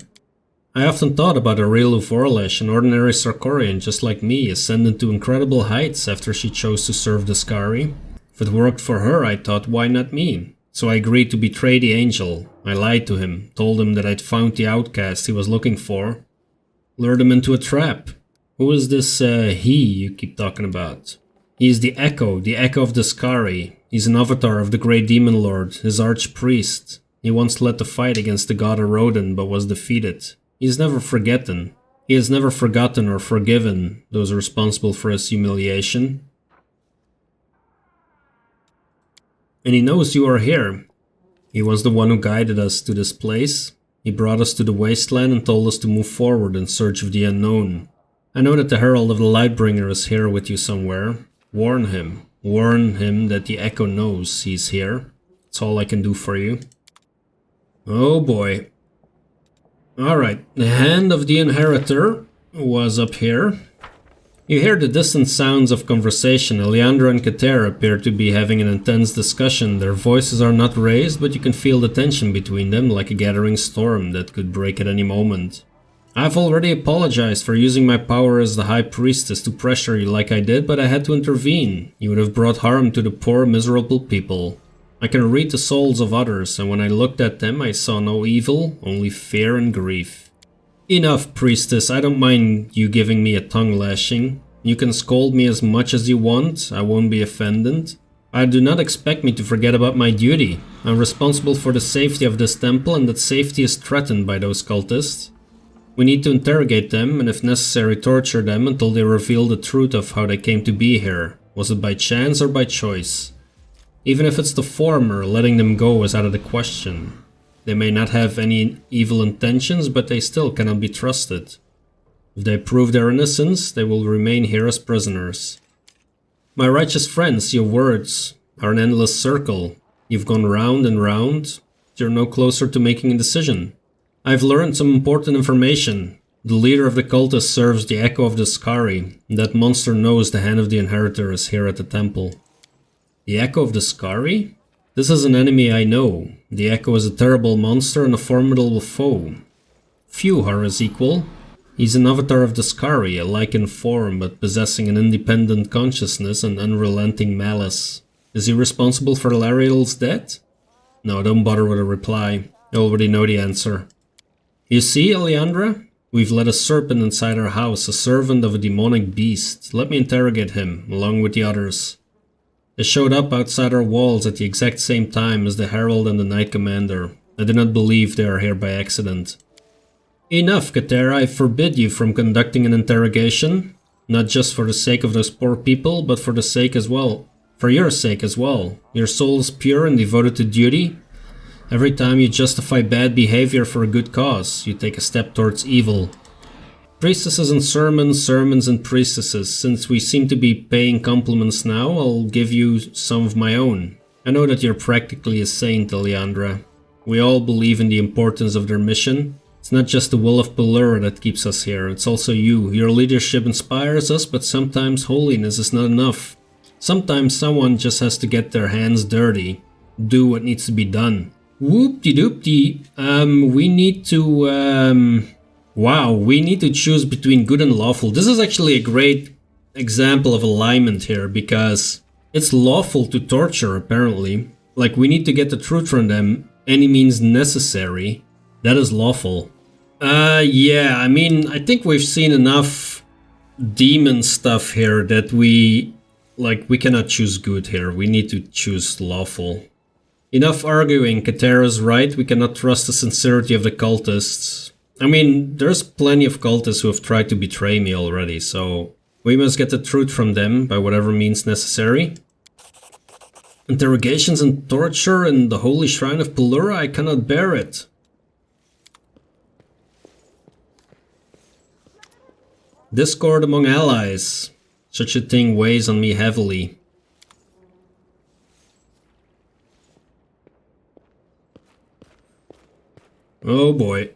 I often thought about Aurelu Vorlesh, an ordinary Sarkorian just like me, ascended to incredible heights after she chose to serve Deskari. If it worked for her, I thought, why not me? So I agreed to betray the angel. I lied to him, told him that I'd found the outcast he was looking for. Lured him into a trap. Who is this he you keep talking about? He is the Echo of Deskari. He's an avatar of the Great Demon Lord, his archpriest. He once led the fight against the god Odden, but was defeated. He has never forgotten. He has never forgotten or forgiven those responsible for his humiliation. And he knows you are here. He was the one who guided us to this place. He brought us to the wasteland and told us to move forward in search of the unknown. I know that the Herald of the Lightbringer is here with you somewhere. Warn him. Warn him that the Echo knows he's here. That's all I can do for you. Oh boy. Alright, the Hand of the Inheritor was up here. You hear the distant sounds of conversation. Eliandra and Katair appear to be having an intense discussion. Their voices are not raised, but you can feel the tension between them like a gathering storm that could break at any moment. I've already apologized for using my power as the High Priestess to pressure you like I did, but I had to intervene. You would have brought harm to the poor, miserable people. I can read the souls of others, and when I looked at them, I saw no evil, only fear and grief. Enough, priestess. I don't mind you giving me a tongue lashing. You can scold me as much as you want. I won't be offended. I do not expect me to forget about my duty. I'm responsible for the safety of this temple, and that safety is threatened by those cultists. We need to interrogate them, and if necessary torture them until they reveal the truth of how they came to be here. Was it by chance or by choice? Even if it's the former, letting them go is out of the question. They may not have any evil intentions, but they still cannot be trusted. If they prove their innocence, they will remain here as prisoners. My righteous friends, your words are an endless circle. You've gone round and round. You're no closer to making a decision. I've learned some important information. The leader of the cultists serves the Echo of Deskari. That monster knows the Hand of the Inheritor is here at the temple. The Echo of Deskari? This is an enemy I know. The Echo is a terrible monster and a formidable foe. Few are his equal. He's an avatar of Deskari, alike in form, but possessing an independent consciousness and unrelenting malice. Is he responsible for Lariel's death? No, don't bother with a reply. I already know the answer. You see, Eliandra? We've let a serpent inside our house, a servant of a demonic beast. Let me interrogate him, along with the others. They showed up outside our walls at the exact same time as the Herald and the Knight Commander. I do not believe they are here by accident. Enough, Katair. I forbid you from conducting an interrogation. Not just for the sake of those poor people, but for the sake as well. For your sake as well. Your soul is pure and devoted to duty. Every time you justify bad behavior for a good cause, you take a step towards evil. Priestesses and sermons, sermons and priestesses. Since we seem to be paying compliments now, I'll give you some of my own. I know that you're practically a saint, Eliandra. We all believe in the importance of their mission. It's not just the will of Pulura that keeps us here, it's also you. Your leadership inspires us, but sometimes holiness is not enough. Sometimes someone just has to get their hands dirty. Do what needs to be done. Whoop-de-doop-de. We need to, Wow, we need to choose between good and lawful. This is actually a great example of alignment here, because it's lawful to torture, apparently. Like, we need to get the truth from them, any means necessary. That is lawful. Yeah, I mean, I think we've seen enough demon stuff here that we cannot choose good here. We need to choose lawful. Enough arguing, Katair is right. We cannot trust the sincerity of the cultists. I mean, there's plenty of cultists who have tried to betray me already, so we must get the truth from them by whatever means necessary. Interrogations and torture in the holy shrine of Pulura, I cannot bear it. Discord among allies. Such a thing weighs on me heavily. Oh boy.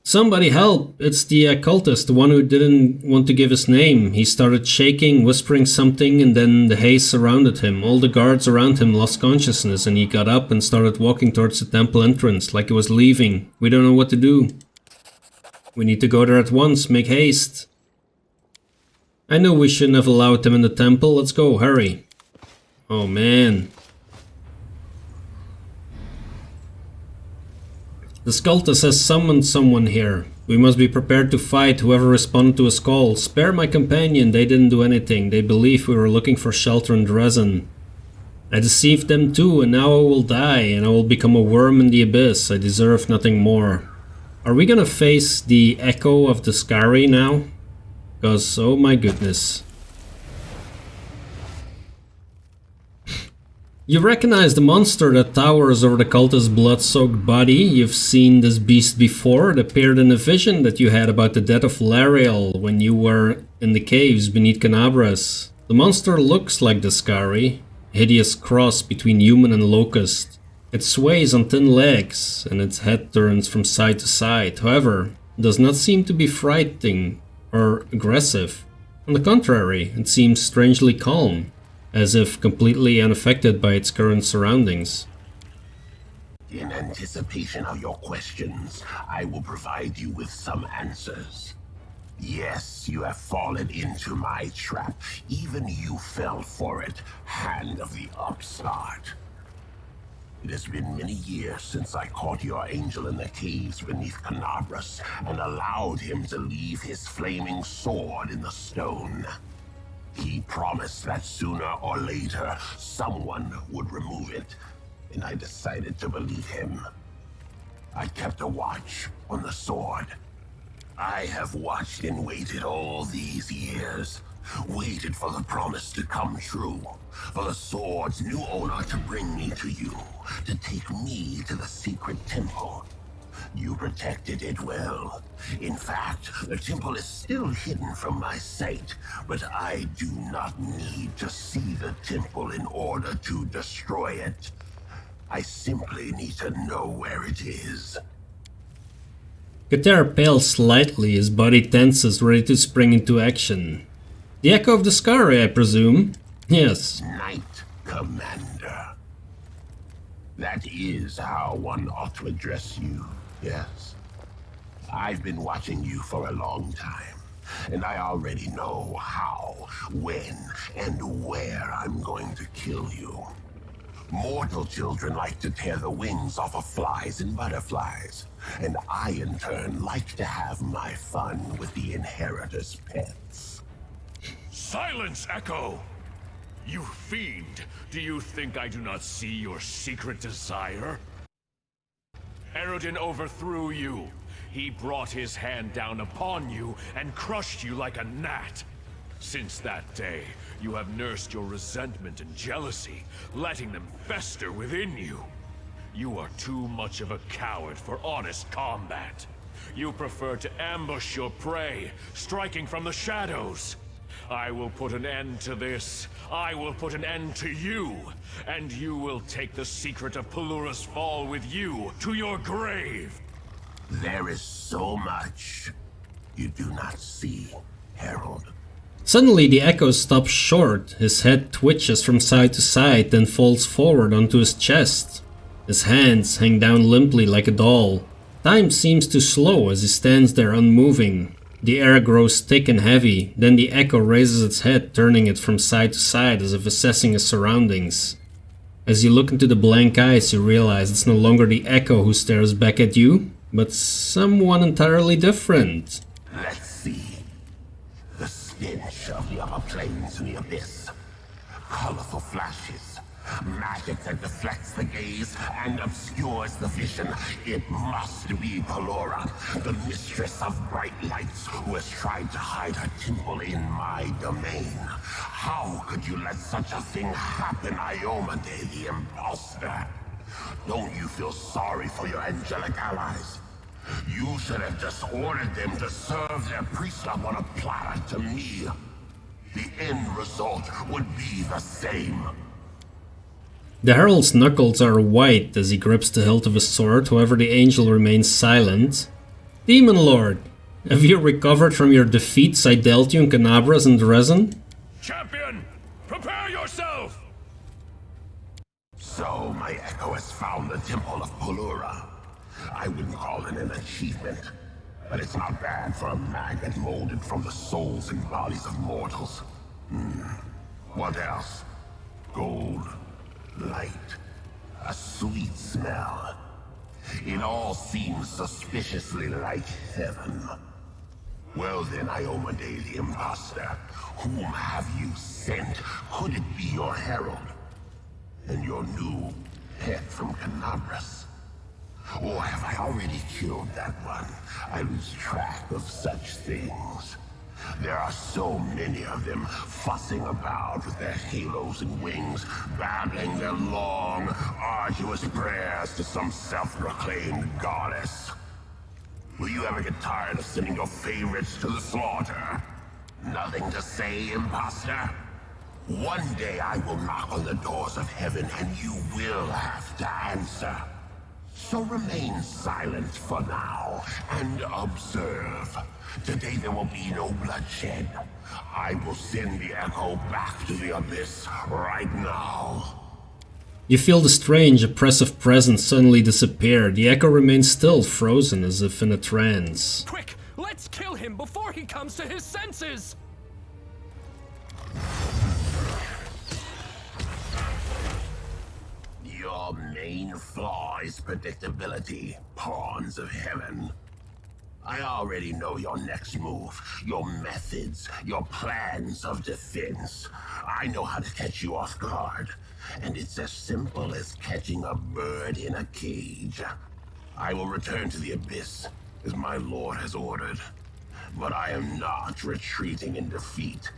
Somebody help! It's the cultist, the one who didn't want to give his name. He started shaking, whispering something, and then the haze surrounded him. All the guards around him lost consciousness, and he got up and started walking towards the temple entrance, like he was leaving. We don't know what to do. We need to go there at once, make haste. I know we shouldn't have allowed them in the temple. Let's go, hurry. Oh man. The cultist has summoned someone here. We must be prepared to fight whoever responded to his call. Spare my companion, they didn't do anything. They believed we were looking for shelter in Dresden. I deceived them too, and now I will die, and I will become a worm in the abyss. I deserve nothing more. Are we gonna face the Echo of Deskari now? Because, oh my goodness. You recognize the monster that towers over the cultist's blood-soaked body. You've seen this beast before. It appeared in a vision that you had about the death of Lariel when you were in the caves beneath Canabras. The monster looks like Deskari, a hideous cross between human and locust. It sways on thin legs, and its head turns from side to side. However, it does not seem to be frightening or aggressive. On the contrary, it seems strangely calm, as if completely unaffected by its current surroundings. In anticipation of your questions, I will provide you with some answers. Yes, you have fallen into my trap. Even you fell for it, hand of the upstart. It has been many years since I caught your angel in the caves beneath Canabras and allowed him to leave his flaming sword in the stone. He promised that sooner or later, someone would remove it, and I decided to believe him. I kept a watch on the sword. I have watched and waited all these years, waited for the promise to come true, for the sword's new owner to bring me to you, to take me to the secret temple. You protected it well. In fact, the temple is still hidden from my sight, but I do not need to see the temple in order to destroy it. I simply need to know where it is. Katair pales slightly, his body tenses, ready to spring into action. The Echo of Deskari, I presume? Yes. Knight Commander. That is how one ought to address you. Yes. I've been watching you for a long time, and I already know how, when, and where I'm going to kill you. Mortal children like to tear the wings off of flies and butterflies, and I in turn like to have my fun with the inheritor's pets. Silence, Echo! You fiend! Do you think I do not see your secret desire? Odden overthrew you. He brought his hand down upon you and crushed you like a gnat. Since that day, you have nursed your resentment and jealousy, letting them fester within you. You are too much of a coward for honest combat. You prefer to ambush your prey, striking from the shadows. I will put an end to this. I will put an end to you. And you will take the secret of Pulura's fall with you to your grave. There is so much you do not see, Herald. Suddenly the Echo stops short. His head twitches from side to side, then falls forward onto his chest. His hands hang down limply like a doll. Time seems to slow as he stands there unmoving. The air grows thick and heavy, then the Echo raises its head, turning it from side to side as if assessing his surroundings. As you look into the blank eyes, you realize it's no longer the Echo who stares back at you, but someone entirely different. Let's see. The stench of the upper planes and the abyss. Colorful flashes. Magic that deflects the gaze and obscures the vision. It must be Pulura, the mistress of bright lights, who has tried to hide her temple in my domain. How could you let such a thing happen, Iomade, the imposter? Don't you feel sorry for your angelic allies? You should have just ordered them to serve their priest up on a platter to me. The end result would be the same. The Herald's knuckles are white as he grips the hilt of his sword, however the angel remains silent. Demon Lord, have you recovered from your defeats I dealt you in Canabras and Dresden? Champion, prepare yourself! So, my Echo has found the Temple of Pulura. I wouldn't call it an achievement, but it's not bad for a maggot molded from the souls and bodies of mortals. What else? Gold, light, a sweet smell. It all seems suspiciously like heaven. Well then, Iomade the Imposter, whom have you sent? Could it be your herald? And your new pet from Canabras? Or have I already killed that one? I lose track of such things. There are so many of them fussing about with their halos and wings, babbling their long, arduous prayers to some self-proclaimed goddess. Will you ever get tired of sending your favorites to the slaughter? Nothing to say, imposter? One day I will knock on the doors of heaven and you will have to answer. So remain silent for now and observe. Today there will be no bloodshed. I will send the Echo back to the Abyss right now. You feel the strange, oppressive presence suddenly disappear. The Echo remains still, frozen as if in a trance. Quick, let's kill him before he comes to his senses! Your main flaw is predictability, pawns of heaven. I already know your next move, your methods, your plans of defense. I know how to catch you off guard, and it's as simple as catching a bird in a cage. I will return to the Abyss, as my lord has ordered. But I am not retreating in defeat.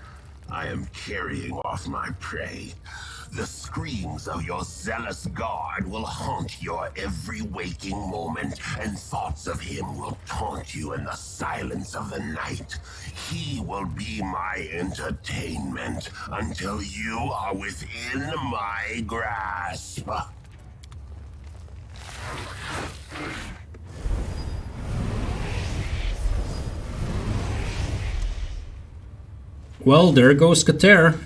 I am carrying off my prey. The screams of your zealous guard will haunt your every waking moment, and thoughts of him will taunt you in the silence of the night. He will be my entertainment until you are within my grasp. Well, there goes Katair.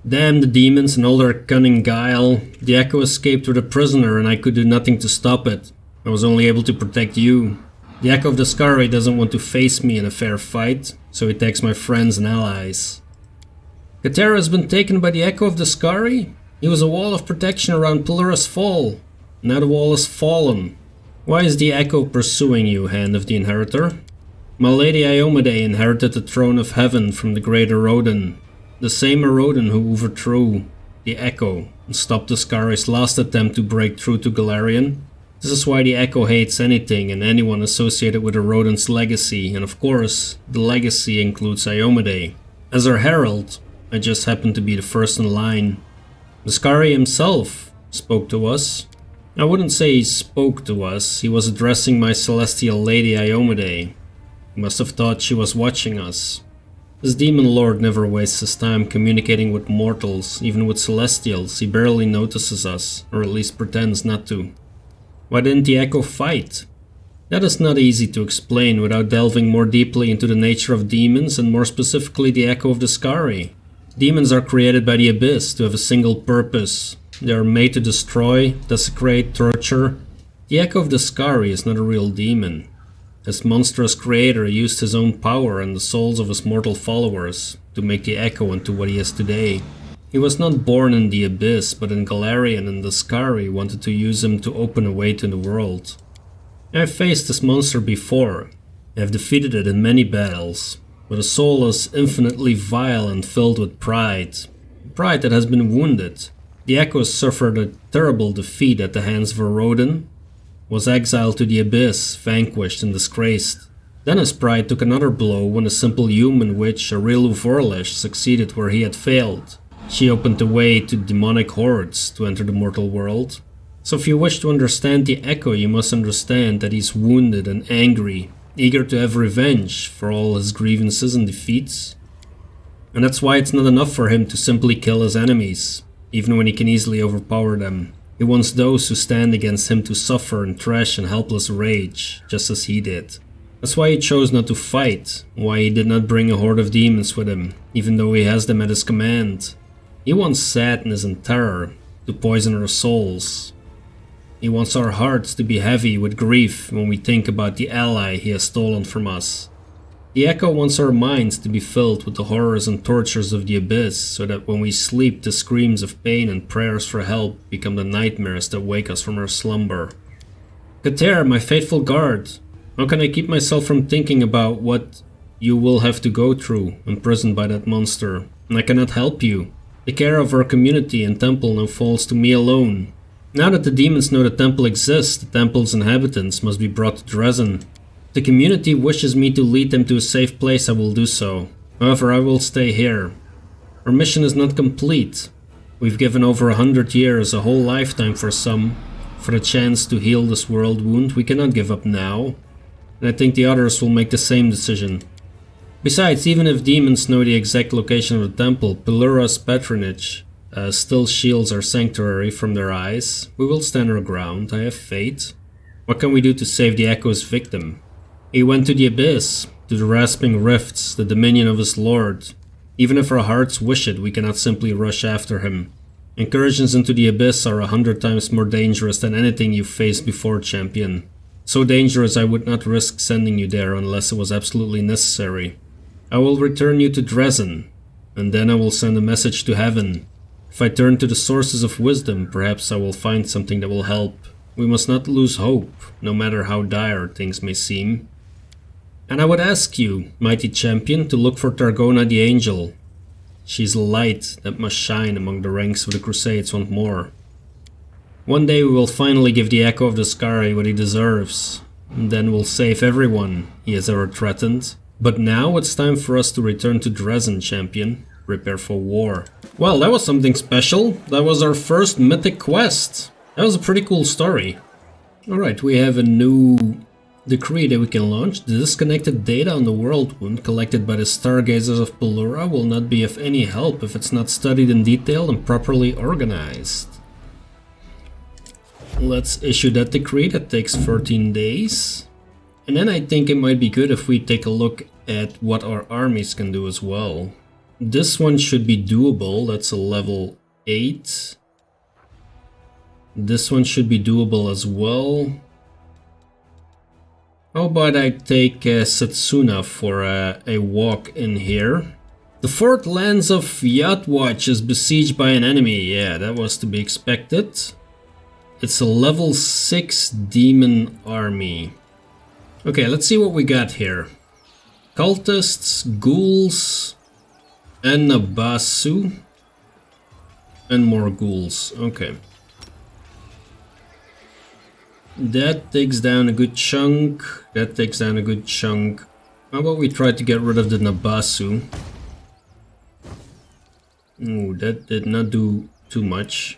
Damn the demons and all their cunning guile. The Echo escaped with a prisoner and I could do nothing to stop it. I was only able to protect you. The Echo of Deskari doesn't want to face me in a fair fight, so he attacks my friends and allies. Katair has been taken by the Echo of Deskari? He was a wall of protection around Pulura's fall. Now the wall has fallen. Why is the Echo pursuing you, Hand of the Inheritor? My Lady Iomade inherited the throne of heaven from the great Odden. The same Odden who overthrew the Echo and stopped Deskari's last attempt to break through to Galarian. This is why the Echo hates anything and anyone associated with Odden's legacy, and of course, the legacy includes Iomade. As her herald, I just happened to be the first in line. Deskari himself spoke to us. I wouldn't say he spoke to us, he was addressing my celestial lady Iomade. He must have thought she was watching us. This demon lord never wastes his time communicating with mortals, even with celestials. He barely notices us, or at least pretends not to. Why didn't the Echo fight? That is not easy to explain without delving more deeply into the nature of demons and more specifically the Echo of Deskari. Demons are created by the Abyss to have a single purpose. They are made to destroy, desecrate, torture. The Echo of Deskari is not a real demon. His monstrous creator used his own power and the souls of his mortal followers to make the Echo into what he is today. He was not born in the Abyss, but in Galarian, and Deskari wanted to use him to open a way to the world. I have faced this monster before. I have defeated it in many battles, but a soul is infinitely vile and filled with pride. Pride that has been wounded. The Echo suffered a terrible defeat at the hands of Odden, was exiled to the Abyss, vanquished and disgraced. Then his pride took another blow when a simple human witch, Arilu Vorlish, succeeded where he had failed. She opened the way to demonic hordes to enter the mortal world. So if you wish to understand the Echo, you must understand that he's wounded and angry, eager to have revenge for all his grievances and defeats. And that's why it's not enough for him to simply kill his enemies, even when he can easily overpower them. He wants those who stand against him to suffer in trash and helpless rage, just as he did. That's why he chose not to fight, why he did not bring a horde of demons with him, even though he has them at his command. He wants sadness and terror to poison our souls. He wants our hearts to be heavy with grief when we think about the ally he has stolen from us. The Echo wants our minds to be filled with the horrors and tortures of the abyss, so that when we sleep the screams of pain and prayers for help become the nightmares that wake us from our slumber. Katair, my faithful guard, how can I keep myself from thinking about what you will have to go through, imprisoned by that monster? And I cannot help you. The care of our community and temple now falls to me alone. Now that the demons know the temple exists, the temple's inhabitants must be brought to Dresden. If the community wishes me to lead them to a safe place, I will do so. However, I will stay here. Our mission is not complete. We've given over 100 years, a whole lifetime for some, for the chance to heal this world wound. We cannot give up now. And I think the others will make the same decision. Besides, even if demons know the exact location of the temple, Pulura's patronage still shields our sanctuary from their eyes. We will stand our ground, I have faith. What can we do to save the Echo's victim? He went to the abyss, to the rasping rifts, the dominion of his lord. Even if our hearts wish it, we cannot simply rush after him. Incursions into the abyss are 100 times more dangerous than anything you've faced before, champion. So dangerous I would not risk sending you there unless it was absolutely necessary. I will return you to Dresden, and then I will send a message to heaven. If I turn to the sources of wisdom, perhaps I will find something that will help. We must not lose hope, no matter how dire things may seem. And I would ask you, mighty champion, to look for Targona the Angel. She's a light that must shine among the ranks of the Crusades once more. One day we will finally give the Echo of Deskari what he deserves, and then we'll save everyone he has ever threatened. But now it's time for us to return to Dresden, champion. Prepare for war. Well, that was something special. That was our first mythic quest. That was a pretty cool story. Alright, we have a new decree that we can launch. The disconnected data on the world wound collected by the stargazers of Pulura will not be of any help if it's not studied in detail and properly organized. Let's issue that decree. That takes 13 days. And then I think it might be good if we take a look at what our armies can do as well. This one should be doable. That's a level 8. This one should be doable as well. How about I take Setsuna for a walk in here? The fort lands of Yatwatch is besieged by an enemy. Yeah, that was to be expected. It's a level 6 demon army. Okay, let's see what we got here. Cultists, ghouls, and Nabasu. And more ghouls. Okay. That takes down a good chunk. That takes down a good chunk. How about we try to get rid of the Nabasu? Ooh, that did not do too much.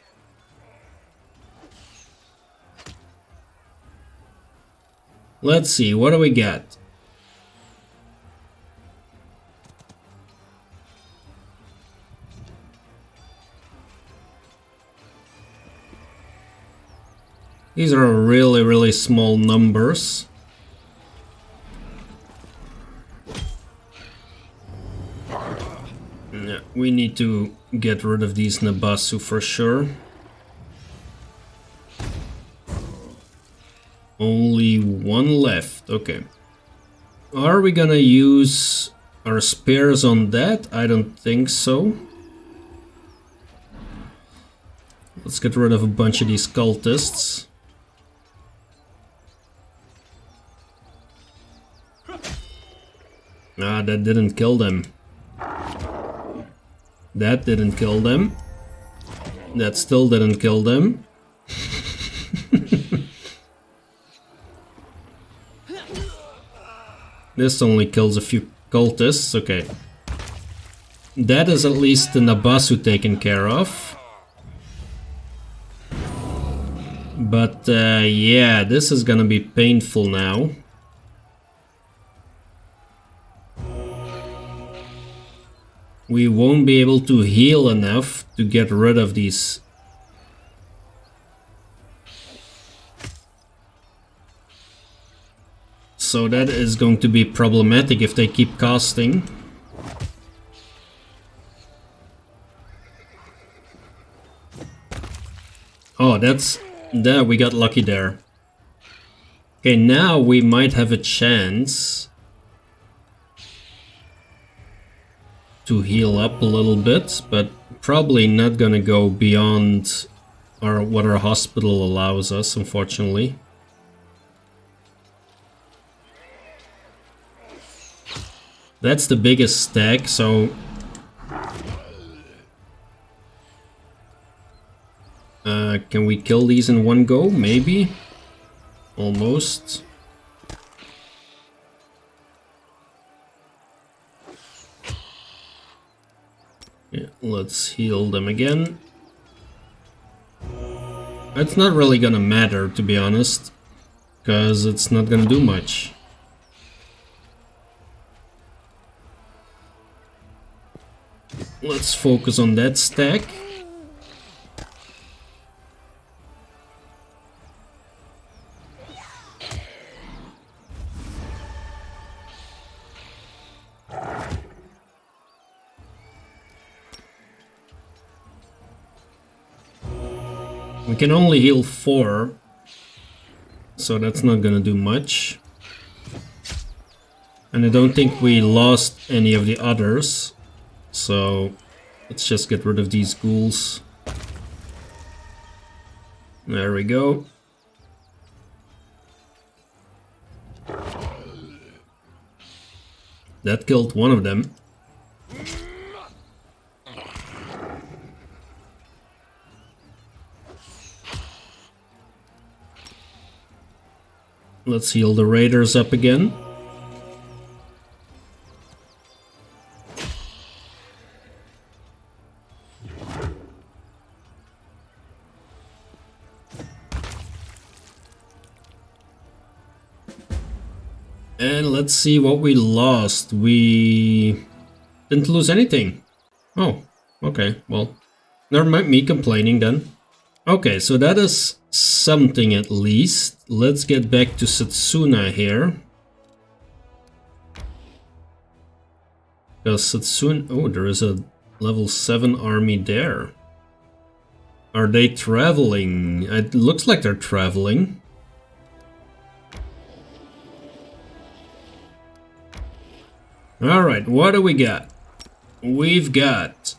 Let's see, what do we got? These are really small numbers. Yeah, we need to get rid of these Nabasu for sure. Only one left, okay. Are we gonna use our spears on that? I don't think so. Let's get rid of a bunch of these cultists. Ah, that didn't kill them. That didn't kill them. That still didn't kill them. This only kills a few cultists, okay. That is at least the Nabasu taken care of. But yeah, this is gonna be painful now. We won't be able to heal enough to get rid of these So that is going to be problematic if they keep casting. Oh, there, we got lucky there. Okay, now we might have a chance to heal up a little bit, but probably not gonna go beyond what our hospital allows us, unfortunately. That's the biggest stack, so can we kill these in one go? Maybe? Almost. Yeah, let's heal them again. It's not really gonna matter, to be honest, because it's not gonna do much. Let's focus on that stack. We can only heal 4, so that's not gonna do much. And I don't think we lost any of the others, so let's just get rid of these ghouls. There we go. That killed one of them. Let's heal the raiders up again. And let's see what we lost. We didn't lose anything. Oh, okay, well, never mind me complaining then. Okay, so that is something at least. Let's get back to Setsuna here. Because Setsuna... Oh, there is a level 7 army there. Are they traveling? It looks like they're traveling. Alright, what do we got? We've got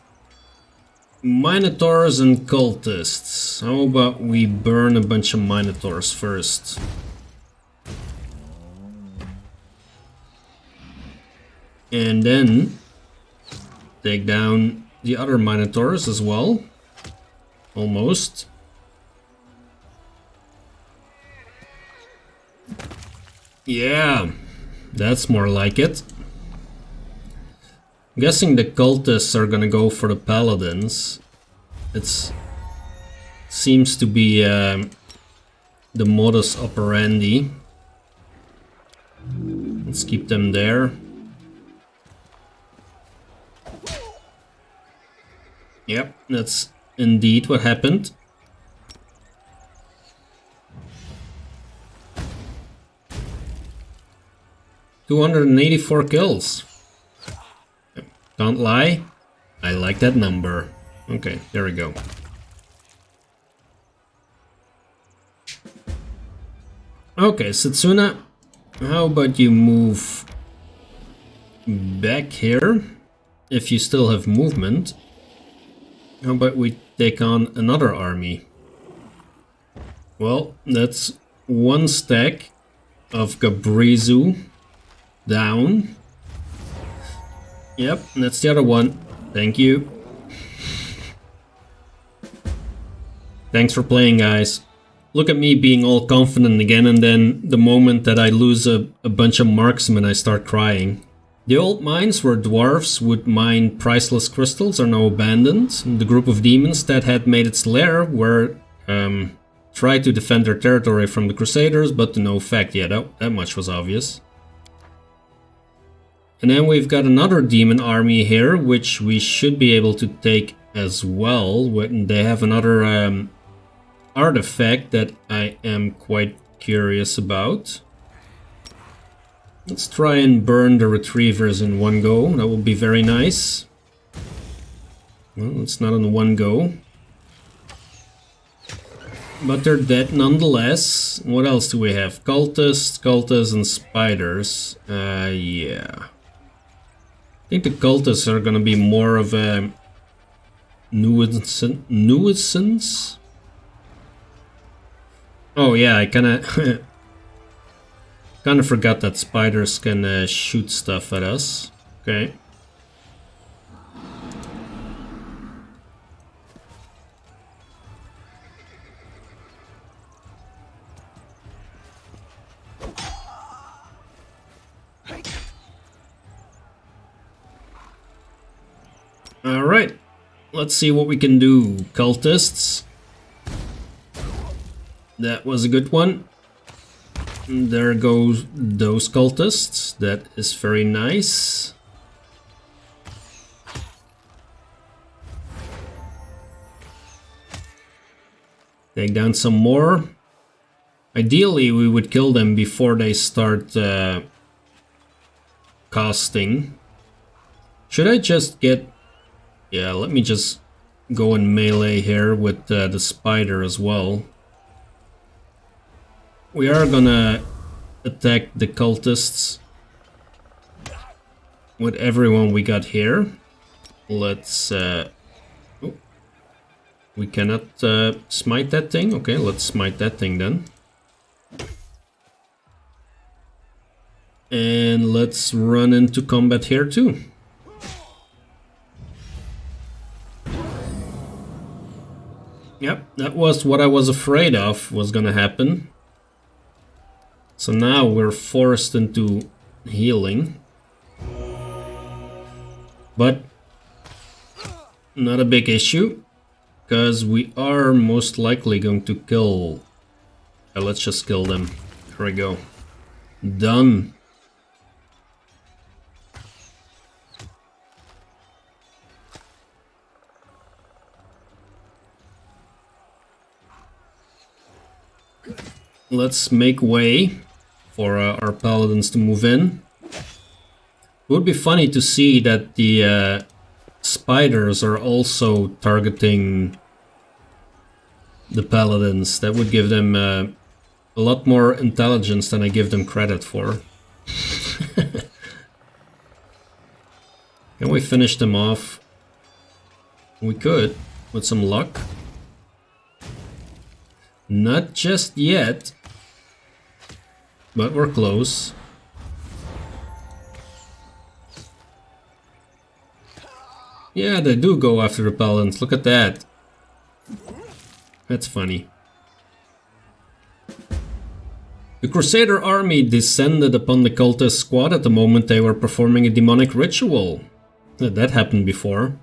Minotaurs and cultists. How about we burn a bunch of Minotaurs first? And then take down the other Minotaurs as well. Almost. Yeah, that's more like it. I'm guessing the cultists are gonna go for the paladins. It seems to be the modus operandi. Let's keep them there. Yep, that's indeed what happened. $284 kills. Can't lie, I like that number. Okay, there we go. Okay, Setsuna, how about you move back here, if you still have movement. How about we take on another army? Well, that's one stack of Gabrizu down. Yep, that's the other one. Thank you. Thanks for playing, guys. Look at me being all confident again, and then the moment that I lose a bunch of marksmen, I start crying. The old mines where dwarves would mine priceless crystals are now abandoned. The group of demons that had made its lair were tried to defend their territory from the Crusaders, but to no effect. Yeah, that much was obvious. And then we've got another demon army here, which we should be able to take as well. They have another artifact that I am quite curious about. Let's try and burn the retrievers in one go. That would be very nice. Well, it's not in one go. But they're dead nonetheless. What else do we have? Cultists, and spiders. Yeah. I think the cultists are gonna be more of a nuisance? Oh yeah, I kinda forgot that spiders can shoot stuff at us. Okay. Alright, let's see what we can do. Cultists. That was a good one. There goes those cultists. That is very nice. Take down some more. Ideally, we would kill them before they start casting. Should I just get... Yeah, let me just go in melee here with the spider as well. We are gonna attack the cultists with everyone we got here. Let's... oh, we cannot smite that thing? Okay, let's smite that thing then. And let's run into combat here too. Yep, that was what I was afraid of was gonna happen. So now we're forced into healing. But not a big issue, because we are most likely going to kill... let's just kill them. Here we go. Done. Let's make way for our paladins to move in. It would be funny to see that the spiders are also targeting the paladins. That would give them a lot more intelligence than I give them credit for. Can we finish them off? We could, with some luck. Not just yet. But we're close. Yeah, they do go after the paladins. Look at that. That's funny. The Crusader army descended upon the cultist squad at the moment they were performing a demonic ritual. That happened before.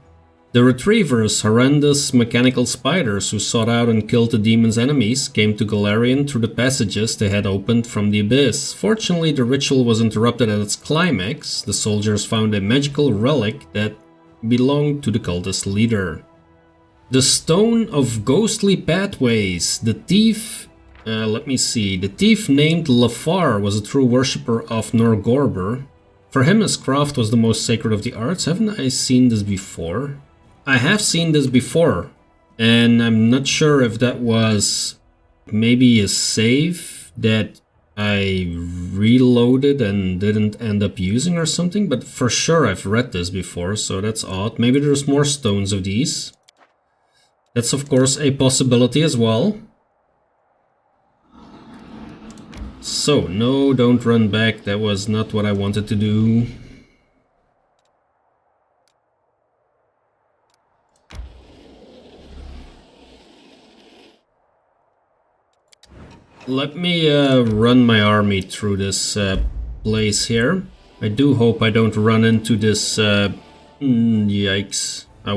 The retrievers, horrendous mechanical spiders who sought out and killed the demon's enemies, came to Golarion through the passages they had opened from the abyss. Fortunately, the ritual was interrupted at its climax. The soldiers found a magical relic that belonged to the cultist leader. The Stone of Ghostly Pathways. The thief... let me see. The thief named Lafar was a true worshipper of Norgorber. For him, his craft was the most sacred of the arts. Haven't I seen this before? I have seen this before, and I'm not sure if that was maybe a save that I reloaded and didn't end up using or something, but for sure I've read this before, so that's odd. Maybe there's more stones of these. That's of course a possibility as well. So, no, don't run back. That was not what I wanted to do. Let me run my army through this place here. I do hope I don't run into this... yikes. I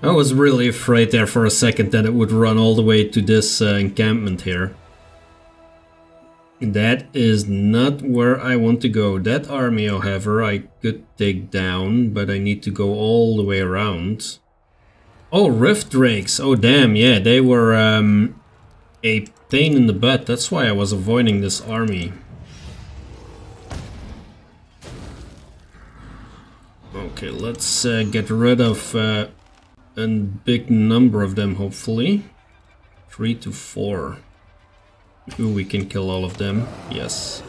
was really afraid there for a second that it would run all the way to this encampment here. That is not where I want to go. That army, however, I could take down, but I need to go all the way around. Oh, Rift Drakes! Oh damn, yeah, they were a pain in the butt. That's why I was avoiding this army. Okay, let's get rid of a big number of them, hopefully. 3 to 4. Ooh, we can kill all of them. Yes.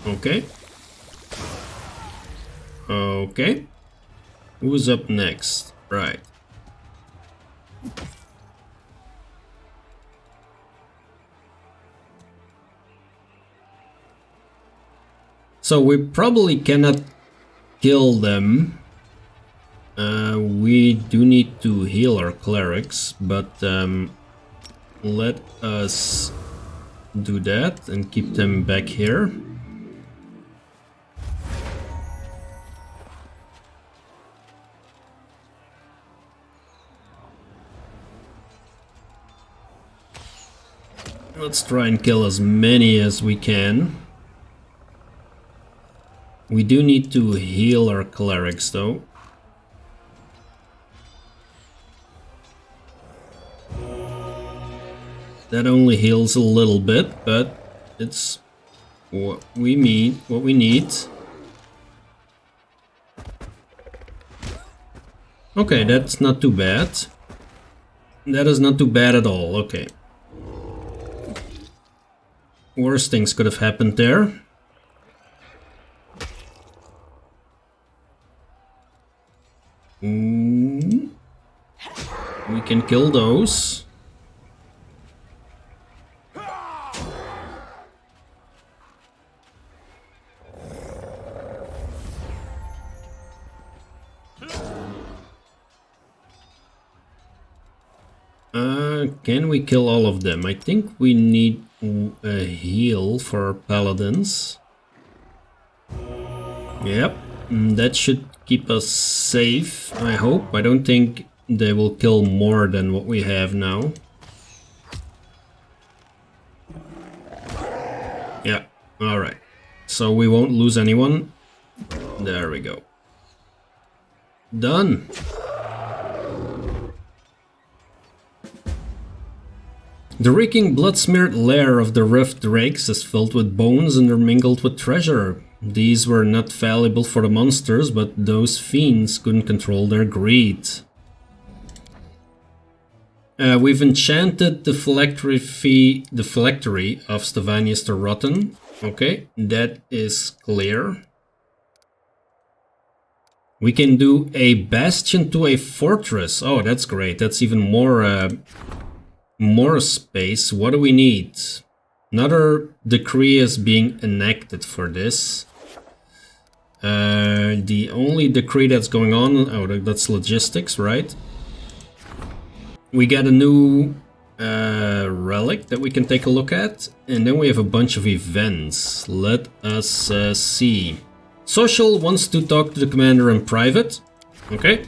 Okay. Okay. Who's up next? Right. So we probably cannot kill them. We do need to heal our clerics, but let us do that and keep them back here. Let's try and kill as many as we can. We do need to heal our clerics though. That only heals a little bit, but it's what we need. Okay, that's not too bad. That is not too bad at all. Okay. Worse things could have happened there. We can kill those. Can we kill all of them? I think we need a heal for our paladins. Yep, that should keep us safe, I hope. I don't think they will kill more than what we have now. Yeah, alright. So we won't lose anyone. There we go. Done! The reeking blood-smeared lair of the Rift Drakes is filled with bones intermingled with treasure. These were not valuable for the monsters, but those fiends couldn't control their greed. We've enchanted the phylactery of Stavanius the Rotten. Okay, that is clear. We can do a bastion to a fortress. Oh, that's great. That's even more space. What do we need? Another decree is being enacted for this. The only decree that's going on, oh, that's logistics, right? We got a new relic that we can take a look at, and then we have a bunch of events. Let us see. Social wants to talk to the commander in private. Okay.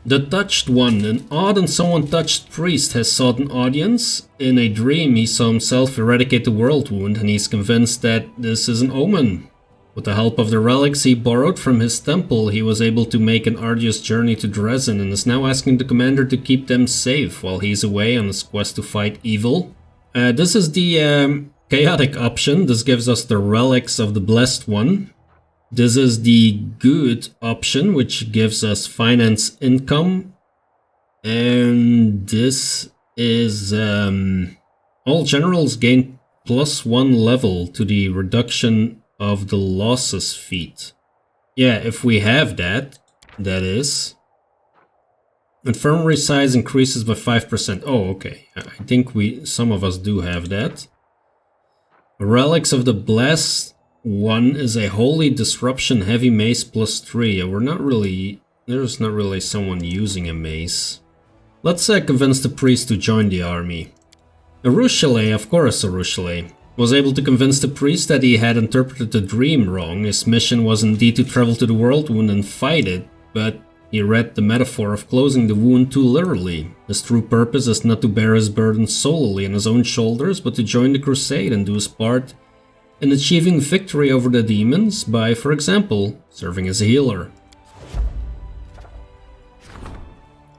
The Touched One, an odd and somewhat touched priest, has sought an audience. In a dream, he saw himself eradicate the world wound, and he's convinced that this is an omen. With the help of the relics he borrowed from his temple, he was able to make an arduous journey to Dresden, and is now asking the commander to keep them safe while he's away on his quest to fight evil. This is the chaotic option. This gives us the relics of the Blessed One. This is the good option, which gives us finance income. And this is all generals gain +1 level to the reduction of the losses feat. Yeah, if we have that, that is. Infirmary size increases by 5%. Oh, okay. I think some of us do have that. Relics of the Blessed One is a holy disruption heavy mace +3. There's not really someone using a mace. Let's convince the priest to join the army. Arushale, of course Arushale, was able to convince the priest that he had interpreted the dream wrong. His mission was indeed to travel to the world wound and fight it, but he read the metaphor of closing the wound too literally. His true purpose is not to bear his burden solely on his own shoulders, but to join the crusade and do his part in achieving victory over the demons by, for example, serving as a healer.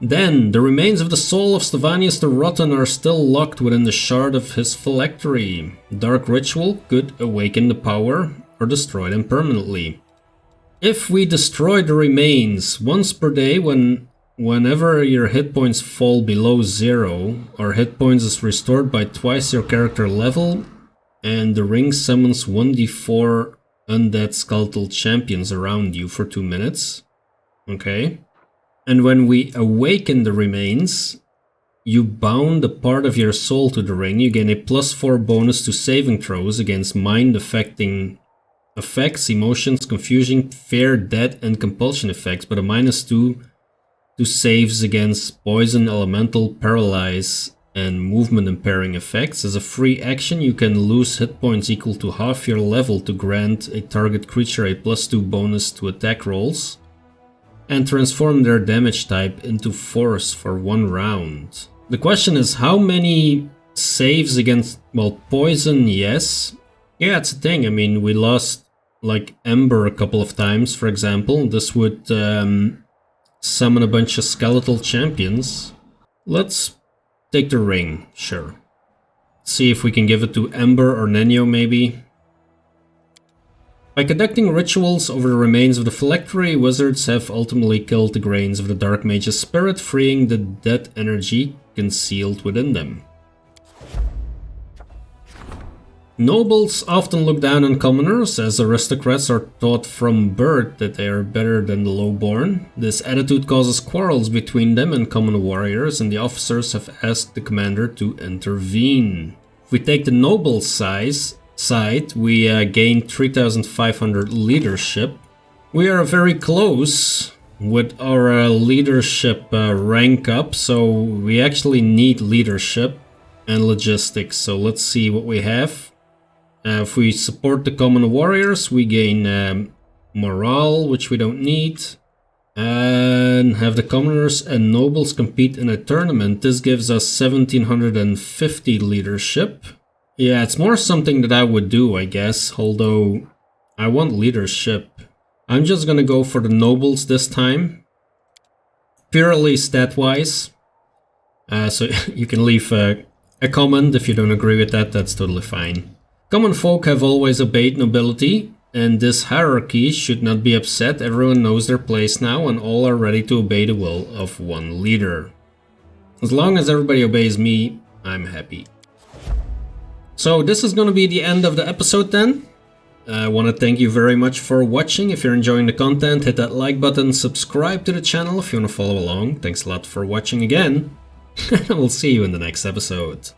Then, the remains of the soul of Stevanius the Rotten are still locked within the shard of his phylactery. Dark Ritual could awaken the power or destroy them permanently. If we destroy the remains once per day whenever your hit points fall below 0, or hit points is restored by twice your character level, and the ring summons 1d4 undead skeletal champions around you for 2 minutes. Okay. And when we awaken the remains, you bound a part of your soul to the ring. You gain a +4 bonus to saving throws against mind-affecting effects, emotions, confusion, fear, death, and compulsion effects, but a -2 to saves against poison, elemental, paralyze, and movement impairing effects. As a free action, you can lose hit points equal to half your level to grant a target creature a +2 bonus to attack rolls, and transform their damage type into force for 1 round. The question is, how many saves against, well, poison, yes. Yeah, it's a thing. I mean, we lost like Ember a couple of times, for example. This would summon a bunch of skeletal champions. Let's take the ring, sure. See if we can give it to Ember or Nenio, maybe. By conducting rituals over the remains of the phylactery, wizards have ultimately killed the grains of the Dark Mage's spirit, freeing the dead energy concealed within them. Nobles often look down on commoners, as aristocrats are taught from birth that they are better than the lowborn. This attitude causes quarrels between them and common warriors, and the officers have asked the commander to intervene. If we take the noble side, we gain 3,500 leadership. We are very close with our leadership rank up, so we actually need leadership and logistics. So let's see what we have. If we support the common warriors, we gain morale, which we don't need. And have the commoners and nobles compete in a tournament. This gives us 1,750 leadership. Yeah, it's more something that I would do, I guess, although I want leadership. I'm just gonna go for the nobles this time. Purely stat-wise. So you can leave a comment if you don't agree with that, that's totally fine. Common folk have always obeyed nobility, and this hierarchy should not be upset. Everyone knows their place now, and all are ready to obey the will of one leader. As long as everybody obeys me, I'm happy. So this is going to be the end of the episode then. I want to thank you very much for watching. If you're enjoying the content, hit that like button, subscribe to the channel if you want to follow along. Thanks a lot for watching again, and I will see you in the next episode.